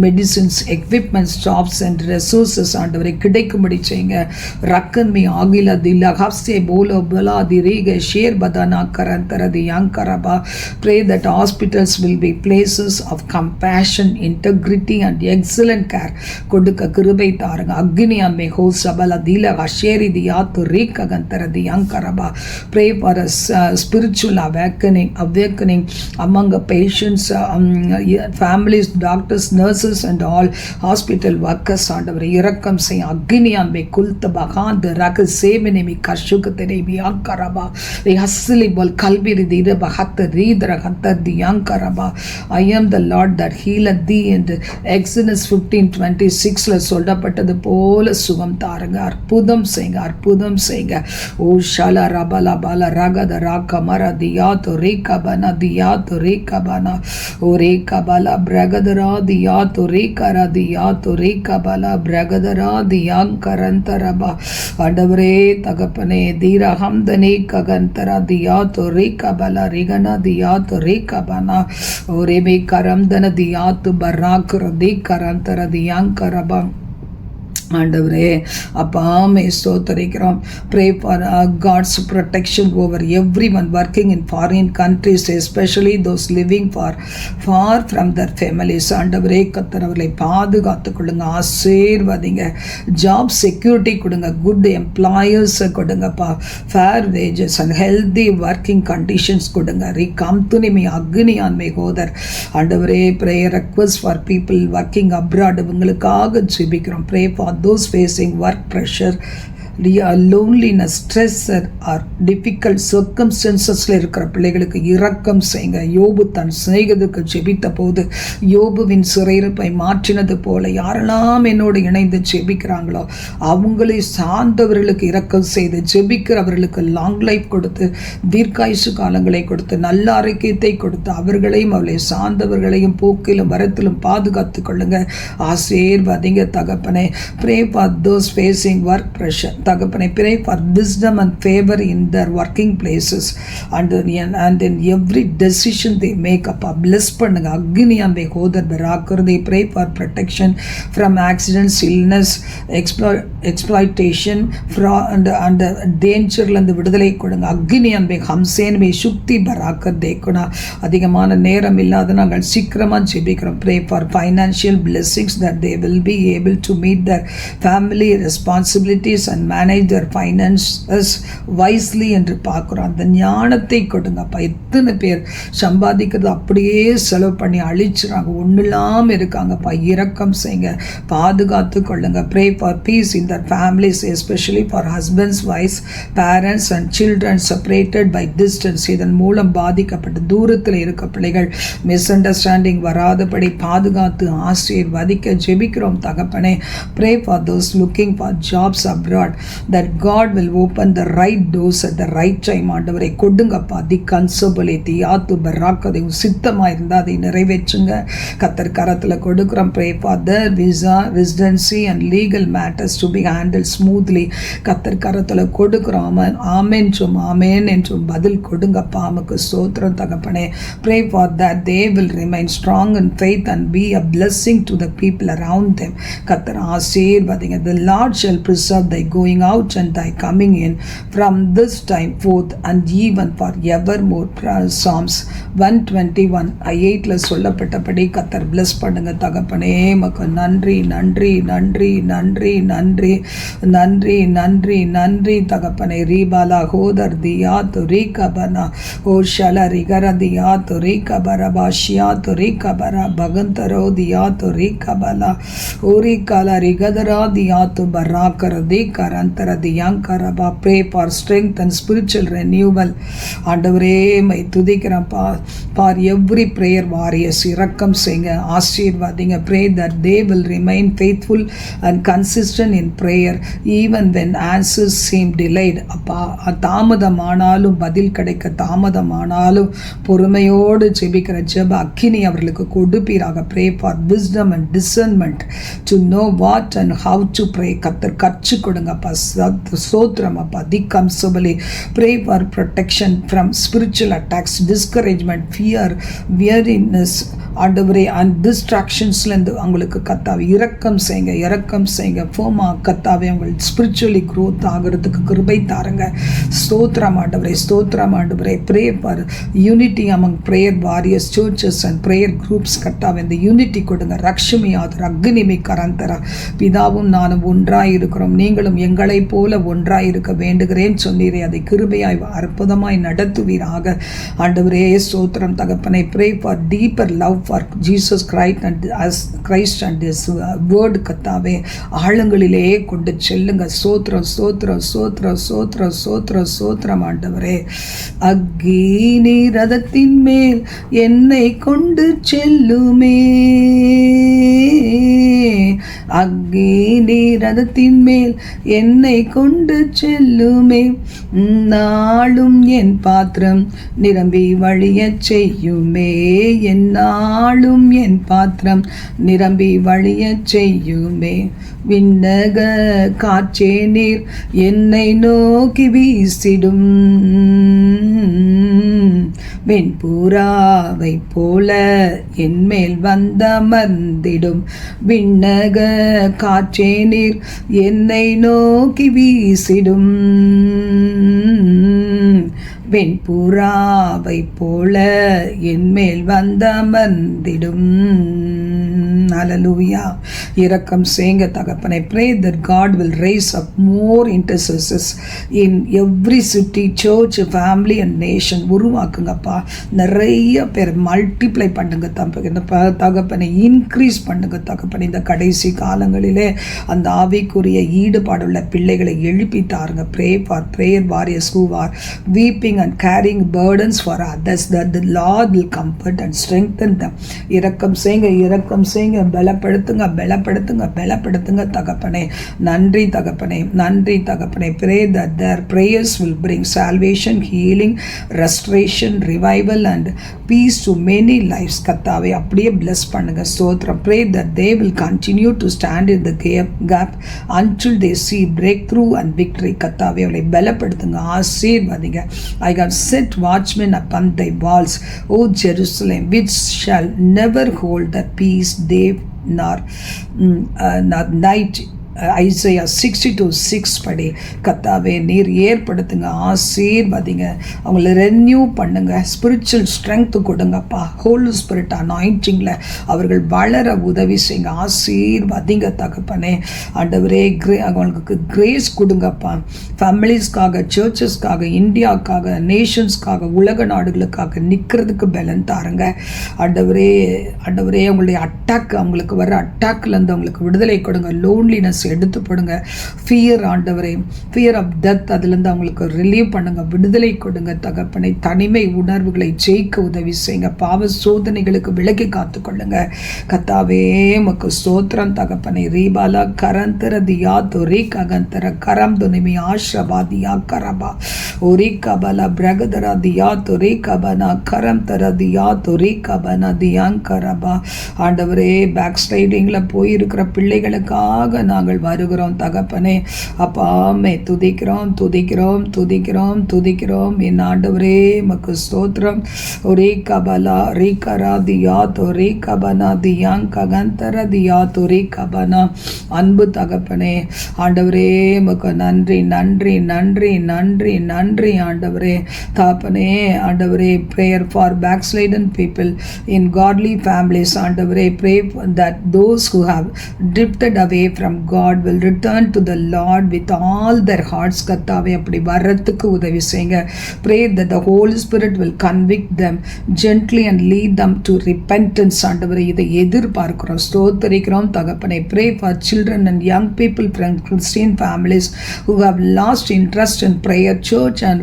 medicines, equipments, staffs and resources ஆண்டவரை கிடைக்கும்படி செய்யுங்க. ரக்கன்மி ஆகில தில்ல ஹப்சே போலோ பலா தி ரீக ஷேர் பதானா கரந்தர தி யாங்கரபா. Pray that hospitals will be places of compassion, integrity and excellent care. கொடுக்க கிருபை தாருங்க. அக்னியான்மை ஹோ சபல தில ஹஷேரி தியாத்து ரீக கந்தர தி யாங்கரபா. Pray for a spiritual awakening among patients, families, doctors, nurses and all hospital workers. ஆண்டவரே இரக்கம் செய்ய. அக்னியான்மை குல்த பகாந்த் ரக சேமினேமி கஷுகத்தேமி யாங்கரபா. ஹஸ்லி போல் கல்விரி திர பகத் ரீதர ஹத்த தி யாங்கரபா. I am the Lord that healeth thee, and Exodus ஆக்ஸ் 15:26 சொல்லப்பட்டது போல சுகம் தாருங்க, அற்புதம் செய்யுங்க, அற்புதம் செய்யுங்க. ஓ ஷாலா ரபலா பாலா ரகத ராக்கமர தியாத்து ரேகபனா தியாத்து ரேகபனா ஓ ரேகபலா பிரகதரா தியாத்து ரேகரா தியாத்து ரேகபலா பிரகதரா தியாங்கரந்தரபா. ஆண்டவரே தகப்பனே தீரஹம்தனே ககந்தரா தியாத்து ரேகபலா ரிகனா தியாத்து ரேகபனா ஓ ரேமே கரம்தன தியாத்து பராக்குரதி கரந்தரதி யாங்கரபா. ஆண்டவரே அப்பாமே ஸ்தோத்தரிக்கிறோம். Pray for God's protection over every one working in foreign countries, especially those living far from their families. ஆண்டவரே கர்த்தர் அவர்களை பாதுகாத்து கொள்ளுங்க, ஆசீர்வதிங்க, ஜாப் செக்யூரிட்டி கொடுங்க, குட் எம்ப்ளாயர்ஸை கொடுங்கப்பா, fair wages and healthy working conditions கொடுங்க. ரிகம்துனிமி அக்னியான்மை கோதர். ஆண்டவரே prayer request for people working abroad, இவங்களுக்காக ஜெபிக்கிறோம். Pray for those facing work pressure, loneliness, stress or difficult circumstancesல இருக்கிற பிள்ளைகளுக்கு இரக்கம் செய்யுங்க. யோபு தன் சிநேகிதருக்கு ஜெபித்த போது யோபுவின் சிறையிருப்பை மாற்றினது போல யாரெல்லாம் என்னோடு இணைந்து ஜெபிக்கிறாங்களோ அவங்களை சார்ந்தவர்களுக்கு இரக்கம் செய்து ஜெபிக்கிறவர்களுக்கு லாங் லைஃப் கொடுத்து தீர்க்காயுசு காலங்களை கொடுத்து நல்ல ஆரோக்கியத்தை கொடுத்து அவர்களையும் அவளை சார்ந்தவர்களையும் போக்கிலும் வரத்திலும் பாதுகாத்து கொள்ளுங்க, ஆசீர்வதிங்க தகப்பனே. Pray for those facing work pressure தகப்பனை. pray for wisdom and favor in their working places and in every decision they make. அப்பா bless பண்ணுங்க, அக்னியாம்பை கோதர் பராக்குறதை. pray for protection from accidents, illness, exploitation and dangerலேருந்து விடுதலை கொடுங்க, அக்னியாம்பை ஹம்சேன்மை சுக்தி பராக்கர்தே குணா. அதிகமான நேரம் இல்லாத நாங்கள் சீக்கிரமாக ஜெபிக்கிறோம். pray for financial blessings that they will be able to meet their family responsibilities and manage their finances wisely என்று பார்க்குறோம். அந்த ஞானத்தை கொடுங்கப்பா. எத்தனை பேர் சம்பாதிக்கிறது அப்படியே செலவு பண்ணி அழிச்சுறாங்க, ஒன்றும் இல்லாமல் இருக்காங்கப்பா. இரக்கம் செய்யுங்க, பாதுகாத்து கொள்ளுங்க. pray for peace in their families, especially for husbands, wives, parents and children separated by distance. இதன் மூலம் பாதிக்கப்பட்ட தூரத்தில் இருக்க பிள்ளைகள் மிஸ் அண்டர்ஸ்டாண்டிங் வராதபடி பாதுகாத்து ஆசீர்வதிக்க ஜெபிக்கிறோம் தகப்பனே. pray for those looking for jobs abroad, that God will open the right doors at the right time. ஆண்டவரை கொடுங்கப்பா. தி கன்சபிலிட்டி யாத்து பராக்கதை சித்தமாக இருந்தால் அதை நிறைவேற்றுங்க. கத்தர் கரத்தில் கொடுக்குறோம். Pray for the visa residency and legal matters to be handle smoothly. கத்தர் கரத்தில் கொடுக்குறோம். ஆமேன் என்றும் ஆமேன் என்றும் பதில் கொடுங்கப்பா. நமக்கு ஸ்தோத்திரம் தகப்பனே. Pray for that they will remain strong in faith and be a blessing to the people around them. கத்தர் ஆசீர்வதிங்க. The Lord shall preserve thy going out and thy coming in from this time forth and even for evermore. Psalms 121:8 சொல்லப்பட்டபடி கத்தர் plus பண்ணுங்க தகப்பனே. மக்கு நன்றி நன்றி நன்றி நன்றி நன்றி நன்றி நன்றி நன்றி தகப்பனே. ரீபாலா ஹோதர் தியா துரிகபனா ஓ ஷல ரிகர தியா துரிகபரபா ஷியா துரிகபரா பகந்தரோ தியா துரிகபலா ஓரி காலா ரிகதரா தியா துபராக்கரதி கரந்தரதி யாங்கரபா. Pray for strength and spiritual renewal. ஆண்டவரே மை துதிக்கிறேன் ஃபார் எவ்ரி ப்ரேயர் வாரியர்ஸ். இரக்கம் செய்யுங்க, ஆசீர்வாதிங்க. Pray that they will remain faithful and consistent in prayer even when answers seem delayed. அப்பா தாமதமானாலும் பதில் கிடைக்க தாமதமானாலும் பொறுமையோடு ஜெபிக்கிற ஜெப அக்கினி அவர்களுக்கு கொடுப்பீராக. Pray for wisdom and discernment to know what and how to pray. கத்தர் கற்று கொடுங்கப்பா. ஸ்தோத்திரம் அப்பா. தி கம்சபிலி. Pray for protection from spiritual attacks, discouragement, fear, weariness ஆண்டவரே அண்ட் டிஸ்ட்ராக்ஷன்ஸ்லேருந்து அவங்களுக்கு கத்தாவே இரக்கம் செய்யுங்க, இரக்கம் செய்யுங்க. ஃபோமா கத்தாவே அவங்களுக்கு ஸ்பிரிச்சுவலி க்ரோத் ஆகிறதுக்கு கிருபை தாருங்க. ஸ்தோத்திரம் ஆண்டவரே, ஸ்தோத்திரம் ஆண்டவரே. Pray for unity among prayer warriors, churches and prayer groups. கத்தாவே இந்த யூனிட்டி கொடுங்க. ரக்ஷமி ஆதர் அக்னிமி கரந்தரா. பிதாவும் நானும் ஒன்றாய் இருக்கிறோம், நீங்களும் எங்களைப் போல ஒன்றாய் இருக்க வேண்டுகிறேன் சொன்னீரே. அதை கிருபையாய் அற்புதமாய் நடத்துவீராக ஆண்டவரே. ஸ்தோத்திரம் தகப்பனை. Pray for deeper love for Jesus Christ and his word. கத்தாவே ஆழங்களிலே கொண்டு செல்லுங்க. ஸ்தோத்திரம் ஸ்தோத்திரம் ஸ்தோத்திரம் ஸ்தோத்திரம் ஸ்தோத்திரம் ஸ்தோத்திரம் ஆண்டவரே. அக்கினி ரதத்தின் மேல் என்னை கொண்டு செல்லுமே, அக்கினி ரதத்தின் மேல் என்னை கொண்டு செல்லுமே. நாளும் என் பாத்திரம் நிரம்பி வழியச் செய்யுமே. என்னாலும் என் பாத்திரம் நிரம்பி வழியச் செய்யுமே. விண்ணக காற்றே நீர் என்னை நோக்கி வீசிடும். வெண்புறாவை போல என்மேல் வந்தமர்ந்திடும். விண்ணக காற்றே நீர் என்னை நோக்கி வீசிடும். வெண்புறாவை போல என்மேல் வந்தமர்ந்திடும். Hallelujah. இரக்கம் செய்யுங்க தகப்பனை. Pray that God will raise up more intercessors in every city, church, family and nation. உருவாக்குங்கப்பா. நிறைய பேர் மல்டிப்ளை பண்ணுங்க தகப்பனை. இன்க்ரீஸ் பண்ணுங்க தகப்பனை. இந்த கடைசி காலங்களிலே அந்த ஆவிக்குரிய ஈடுபாடுள்ள பிள்ளைகளை எழுப்பி தாருங்க. Pray for prayer warriors who are weeping and carrying burdens for others, that the Lord will comfort and strengthen them. இரக்கம் செய்யுங்க, பலப்படுத்துங்க தகப்பனே. நன்றி தகப்பனே. Pray that their prayers will bring salvation, healing, restoration, revival and peace to many lives. கர்த்தாவே அப்படியே bless பண்ணுங்க. ஸ்தோத்திரம். Pray that they will continue to stand in the gap until they see breakthrough and victory. கர்த்தாவே அவளை பலப்படுத்துங்க, ஆசீர்வதிங்க. I have set watchmen upon thy walls, O Jerusalem, which shall never hold the peace day nor night. Isaiah 62:6 படி கர்த்தாவே நீர் ஏற்படுத்துங்க, ஆசீர்வதிங்க, அவங்கள renew பண்ணுங்க, ஸ்பிரிச்சுவல் ஸ்ட்ரென்த் கொடுங்கப்பா. ஹோலி ஸ்பிரிட் அனாயிண்டிங்கில் அவர்கள் வளர உதவி செய்யுங்க, ஆசீர்வதிங்க தகப்பனே. ஆண்டவரே அவங்களுக்கு கிரேஸ் கொடுங்கப்பா. ஃபேமிலிஸ்க்காக, சர்ச்சஸ்க்காக, இந்தியாவுக்காக, நேஷன்ஸ்க்காக, உலக நாடுகளுக்காக நிற்கிறதுக்கு பலன் தாருங்க. ஆண்டவரே அவங்களுடைய அவங்களுக்கு வர அட்டாக்லேருந்து அவங்களுக்கு விடுதலை கொடுங்க. லோன்லினஸ் எடுத்து போடுங்க. ஃபியர் ஆண்டவரே, ஃபியர் ஆஃப் டெத் அதிலிருந்து அவங்களுக்கு ரிலீவ் பண்ணுங்க, விடுதலை கொடுங்க தகப்பனை. தனிமை உணர்வுகளை ஜெயிக்க உதவி செய்யுங்க. பாவ சோதனைகளுக்கு விலக்கி காத்துக்கொள்ளுங்க கர்த்தாவே. மக்கு ஸ்தோத்திரம் தகப்பனை. ரீபாலா கரந்தர தியா தொரி ககந்தர கரம் துனிமி ஆஷபாதியா கரபா ஒரி கபலா பிரகதரா தியா தொரி கபனா கரம் தர தியா தொரி கபனா தியாங்கரபா. ஆண்டவரே பேக் ஸ்லைடிங்கில் போயிருக்கிற பிள்ளைகளுக்காக நாங்கள் வருகிறோம் தகப்பனே. அப்பாமே துதிக்கிறோம் என் ஆண்டவரே. மக்கு ஸ்தோத்திரம். ஒரே கபலா ரீ கரா தியா தொரே கபனா தியாங் ககந்தர தியா தொரே கபனா. அன்பு தகப்பனே ஆண்டவரே, மக்கு நன்றி ஆண்டவரே தகப்பனே. ஆண்டவரே prayer for backslidden people in godly families. ஆண்டவரே pray that those who have drifted away from God will return to the Lord with all their hearts. கர்த்தாவே அப்படி வரத்துக்கு உதவி செய்யுங்க. Pray that the Holy Spirit will convict them gently and lead them to repentance. ஆண்டவரே இதை எதிர்பார்க்கிறோம், ஸ்தோத்திரிக்கிறோம் தகப்பனே. Pray for children and young people from Christian families who have lost interest in prayer, church and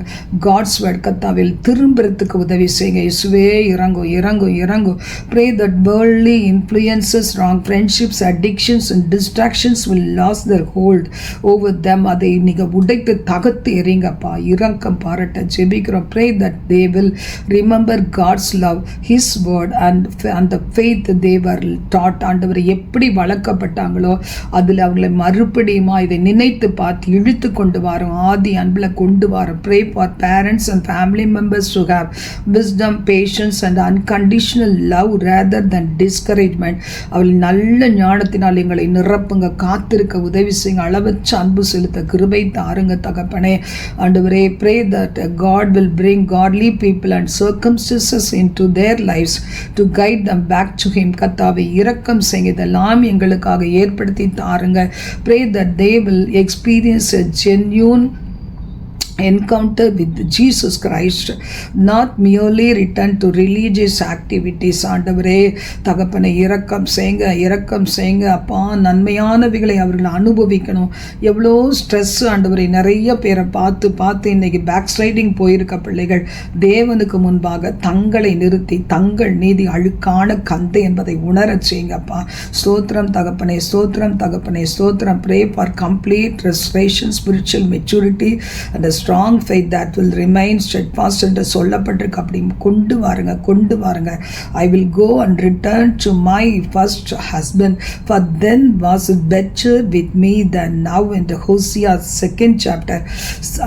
God's word. கர்த்தாவில் திரும்பறதுக்கு உதவி செய்யுங்க. இயேசுவே இறங்கு. Pray that worldly influences, wrong friendships, addictions and distractions will lose their hold over them. அதை நீங்க உடைத்து தகர்த்து எறிங்கப்பா. இரக்கம் பாராட்ட ஜெபிக்கிறோம். Pray that they will remember God's love, His word and the faith they were taught. ஆண்டவரை எப்படி வளர்க்கப்பட்டாங்களோ அதில் அவங்களை மறுபடியுமா இதை நினைத்து பார்த்து இழுத்து கொண்டு வரோம், ஆதி அன்பில் கொண்டு வரோம். Pray for parents and family members to have wisdom, patience and unconditional love rather than discouragement. அவள் நல்ல ஞானத்தினால் எங்களை நிரப்புங்க, காத்திருக்க உதவி செய்யுங்க, அளவற்ற அன்பு செலுத்த கிருபை தாருங்க தகப்பனே. ஆண்டவரே pray that God will bring godly people and circumstances into their lives to guide them back to Him. கர்த்தாவே இரக்கம் செய்யுங்க, இதெல்லாம் எங்களுக்காக ஏற்படுத்தி தாருங்க. Pray that they will experience a genuine encounter with Jesus Christ, not merely return to religious activities. ஆண்டவரே தகப்பனை இரக்கம் செய்யுங்க அப்பா. நன்மையானவைகளை அவர்கள் அனுபவிக்கணும். எவ்வளோ ஸ்ட்ரெஸ் ஆண்டவரை, நிறைய பேரை பார்த்து இன்னைக்கு பேக் ஸ்லைடிங் போயிருக்க பிள்ளைகள் தேவனுக்கு முன்பாக தங்களை நிறுத்தி தங்கள் நீதி அழுக்கான கந்தை என்பதை உணரச் செய்யுங்கப்பா. ஸ்தோத்திரம் தகப்பனே, ஸ்தோத்திரம். Pray for complete restoration, spiritual maturity and a strong faith that will remain steadfast என்று சொல்லப்பட்டிருக்கு. அப்படி கொண்டு வாருங்க. I will go and return to my first husband, for then was it better with me than now. In the Hosea 2nd chapter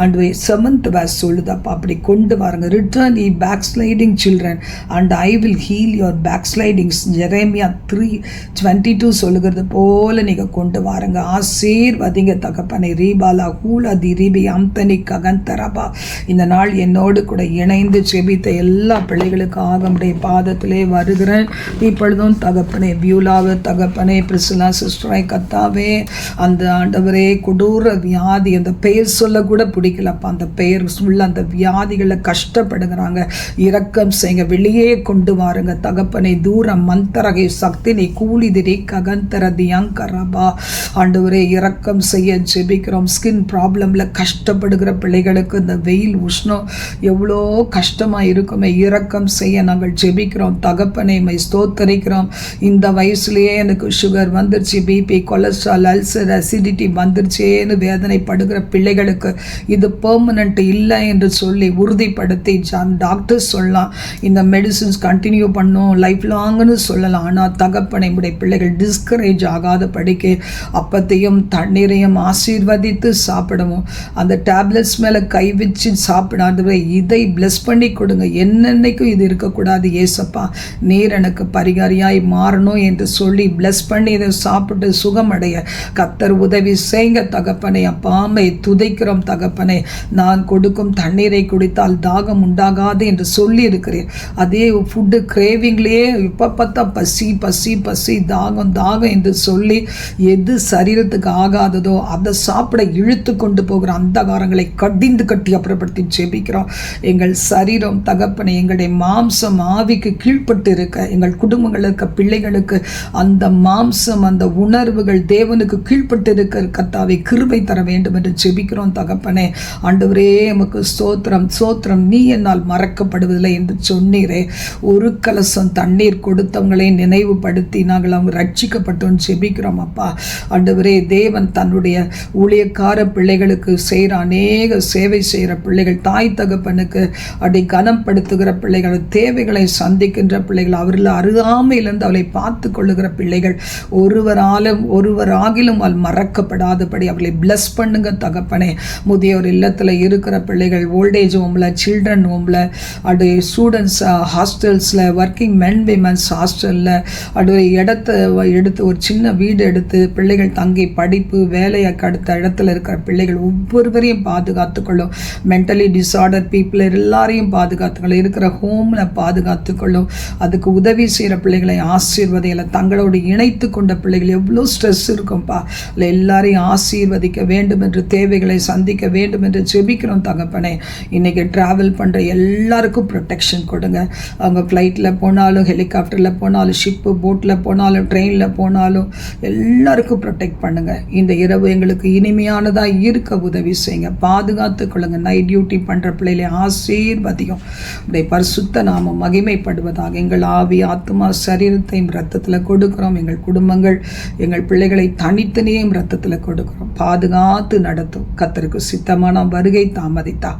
and 7th verse சொல்லுதப்பா. அப்படி கொண்டு வாருங்க. Return ye backsliding children and I will heal your backslidings. Jeremiah 3:22 சொல்லுகிறது போல நீங்க கொண்டு வாருங்க. ஆசீர்வதிங்க தகப்பனை. ரீபாலா ஹூலா தி ரீபி அம்தனி ககந்தரபா. இந்த நாள் என்னோடு கூட இணைந்து செபித்த எல்லா பிள்ளைகளுக்காக உடைய பாதத்திலே வருகிறேன். இப்பொழுதும் தகப்பனே, பியூலாவை தகப்பனே, பிரிசிலா சிஸ்டரை கத்தாவே, அந்த ஆண்டவரே கொடூர வியாதி, அந்த பெயர் சொல்ல கூட பிடிக்கலப்பா. அந்த பெயர் உள்ள அந்த வியாதிகளில் கஷ்டப்படுகிறாங்க. இரக்கம் செய்யுங்க, வெளியே கொண்டு வாருங்க தகப்பனை. தூரம் மந்தரகை சக்தி நீ கூலிதிரி ககந்தரதி அங்கரபா. ஆண்டவரே இரக்கம் செய்ய ஜெபிக்கிறோம். ஸ்கின் ப்ராப்ளம்ல கஷ்டப்படுகிற பிள்ளைகளுக்கு இந்த வெயில் உஷ்ணம் எவ்வளோ கஷ்டமாக இருக்குமே, இரக்கம் செய்ய நாங்கள் ஜெபிக்கிறோம் தகப்பனை. ஸ்தோத்தரிக்கிறோம். இந்த வயசுலேயே எனக்கு சுகர் வந்துருச்சு, பிபி, கொலஸ்ட்ரால், அல்சர், அசிடிட்டி வந்துருச்சேன்னு வேதனைப்படுகிற பிள்ளைகளுக்கு இது பெர்மனண்ட் இல்லை என்று சொல்லி உறுதிப்படுத்தி டாக்டர்ஸ் சொல்லலாம். இந்த மெடிசின்ஸ் கண்டினியூ பண்ணும் லைஃப் லாங்னு சொல்லலாம். ஆனால் தகப்பனை உடைய பிள்ளைகள் டிஸ்கரேஜ் ஆகாத படிக்க அப்பத்தையும் தண்ணீரையும் ஆசீர்வதித்து சாப்பிடவும், அந்த டேப்லெட்ஸ் மேலே கை வச்சு சாப்பிடாதவரை இதை பிளஸ் பண்ணி கொடுங்க. என்னென்னைக்கும் இது இருக்கக்கூடாது ஏசப்பா, நீர் எனக்கு பரிகாரியாய் மாறணும் என்று சொல்லி பிளஸ் பண்ணி இதை சாப்பிட்டு சுகமடைய கத்தர் உதவி செய்யுங்க தகப்பனை. அப்பாமை துதைக்கிறோம் தகப்பனை. நான் கொடுக்கும் தண்ணீரை குடித்தால் தாகம் உண்டாகாது என்று சொல்லி இருக்கிறேன். அதே ஃபுட்டு கிரேவிங்லேயே இப்போ பார்த்தா பசி தாகம் என்று சொல்லி எது சரீரத்துக்கு ஆகாததோ அதை சாப்பிட இழுத்து கொண்டு போகிற அந்தகாரங்களை கடிந்து கட்டி அப்புறப்படுத்தி ஜெபிக்கிறோம். எங்கள் சரீரம் தகப்பனை, எங்களுடைய மாம்சம் ஆவிக்கு கீழ்பட்டு இருக்க, எங்கள் குடும்பங்களுக்கு பிள்ளைகளுக்கு அந்த மாம்சம் அந்த உணர்வுகள் தேவனுக்கு கீழ்பட்டு இருக்க கர்த்தாவை கிருபை தர வேண்டும் என்று ஜெபிக்கிறோம் தகப்பனே. ஆண்டவரே எமக்கு ஸ்தோத்திரம். நீ என்னால் மறக்கப்படுவதில்லை என்று சொன்னீரே. ஒரு கலசம் தண்ணீர் கொடுத்தவங்களை நினைவுபடுத்தி நாங்கள் அவங்க ரட்சிக்கப்பட்டோம் ஜெபிக்கிறோம் அப்பா. ஆண்டவரே தேவன் தன்னுடைய ஊழியக்கார பிள்ளைகளுக்கு செய்கிற அநேக சேவை செய்கிற பிள்ளைகள், தாய் தகப்பனுக்கு அப்படி கனப்படுத்துகிற பிள்ளைகள், தேவைகளை சந்திக்கின்ற பிள்ளைகள், அவர்கள் அருகாமையிலிருந்து அவளை பார்த்து கொள்ளுகிற பிள்ளைகள், ஒருவராகிலும் அவள் மறக்கப்படாதபடி அவளை பிளஸ் பண்ணுங்க தகப்பனே. முதியோர் இல்லத்தில் இருக்கிற பிள்ளைகள், ஓல்டேஜ் ஹோமில், சில்ட்ரன் ஹோமில், அப்படி ஸ்டூடெண்ட்ஸ் ஹாஸ்டல்ஸில், ஒர்க்கிங் மென் விமன்ஸ் ஹாஸ்டலில், அப்படி எடுத்து ஒரு சின்ன வீடு எடுத்து பிள்ளைகள் தங்கி படிப்பு வேலைக்கு அடுத்த இடத்துல இருக்கிற பிள்ளைகள் ஒவ்வொருவரையும் பாதுகாத்துக்கொள்ளும். மென்டலி டிஸார்டர் பீப்புள் எல்லாரையும் பாதுகாத்துக்கொள்ளும். இருக்கிற ஹோமில் பாதுகாத்துக்கொள்ளும். அதுக்கு உதவி செய்கிற பிள்ளைகளை ஆசீர்வதையில் தங்களோடு இணைத்து கொண்ட பிள்ளைகள் எவ்வளோ ஸ்ட்ரெஸ் இருக்கும்ப்பா. இல்லை எல்லாரையும் ஆசீர்வதிக்க வேண்டும் என்று, தேவைகளை சந்திக்க வேண்டும் என்று ஜெபிக்கிறோம் தகப்பனே. இன்றைக்கி ட்ராவல் பண்ணுற எல்லாருக்கும் ப்ரொடெக்ஷன் கொடுங்க. அவங்க ஃப்ளைட்டில் போனாலும், ஹெலிகாப்டரில் போனாலும், ஷிப்பு போட்டில் போனாலும், ட்ரெயினில் போனாலும் எல்லாருக்கும் ப்ரொடெக்ட் பண்ணுங்கள். இந்த இரவு எங்களுக்கு இனிமையானதாக இருக்க உதவி செய்யுங்க. பாதுகாத்து கொள்ளுங்க. நைட் டியூட்டி பண்ணுற பிள்ளைகளை ஆசீர்வதியும். உடைய பரிசுத்த நாமம் மகிமைப்படுவதாக. எங்கள் ஆவி, ஆத்மா, சரீரத்தையும் இரத்தத்தில் கொடுக்கிறோம். எங்கள் குடும்பங்கள், எங்கள் பிள்ளைகளை தனித்தனியும் இரத்தத்தில் கொடுக்கிறோம். பாதுகாத்து நடத்தும். கர்த்தருக்கு சித்தமான வருகை தாமதித்தா,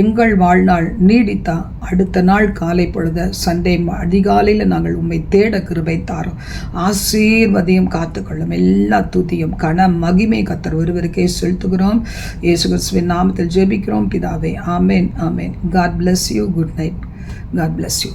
எங்கள் வாழ்நாள் நீடித்தா, அடுத்த நாள் காலை பொழுது சண்டே அதிகாலையில் நாங்கள் உம்மை தேட கிருபை தாரோம். ஆசீர்வதியும் காத்துக்கொள்ளும். எல்லா துதியும் கன மகிமை கர்த்தர் ஒருவருக்கே செலுத்துகிறோம். இயேசு கிறிஸ்துவின் நாமத்தில் ஜெபிக்கிறோம் பிதாவே. ஆமென். God bless you. Good night. God bless you.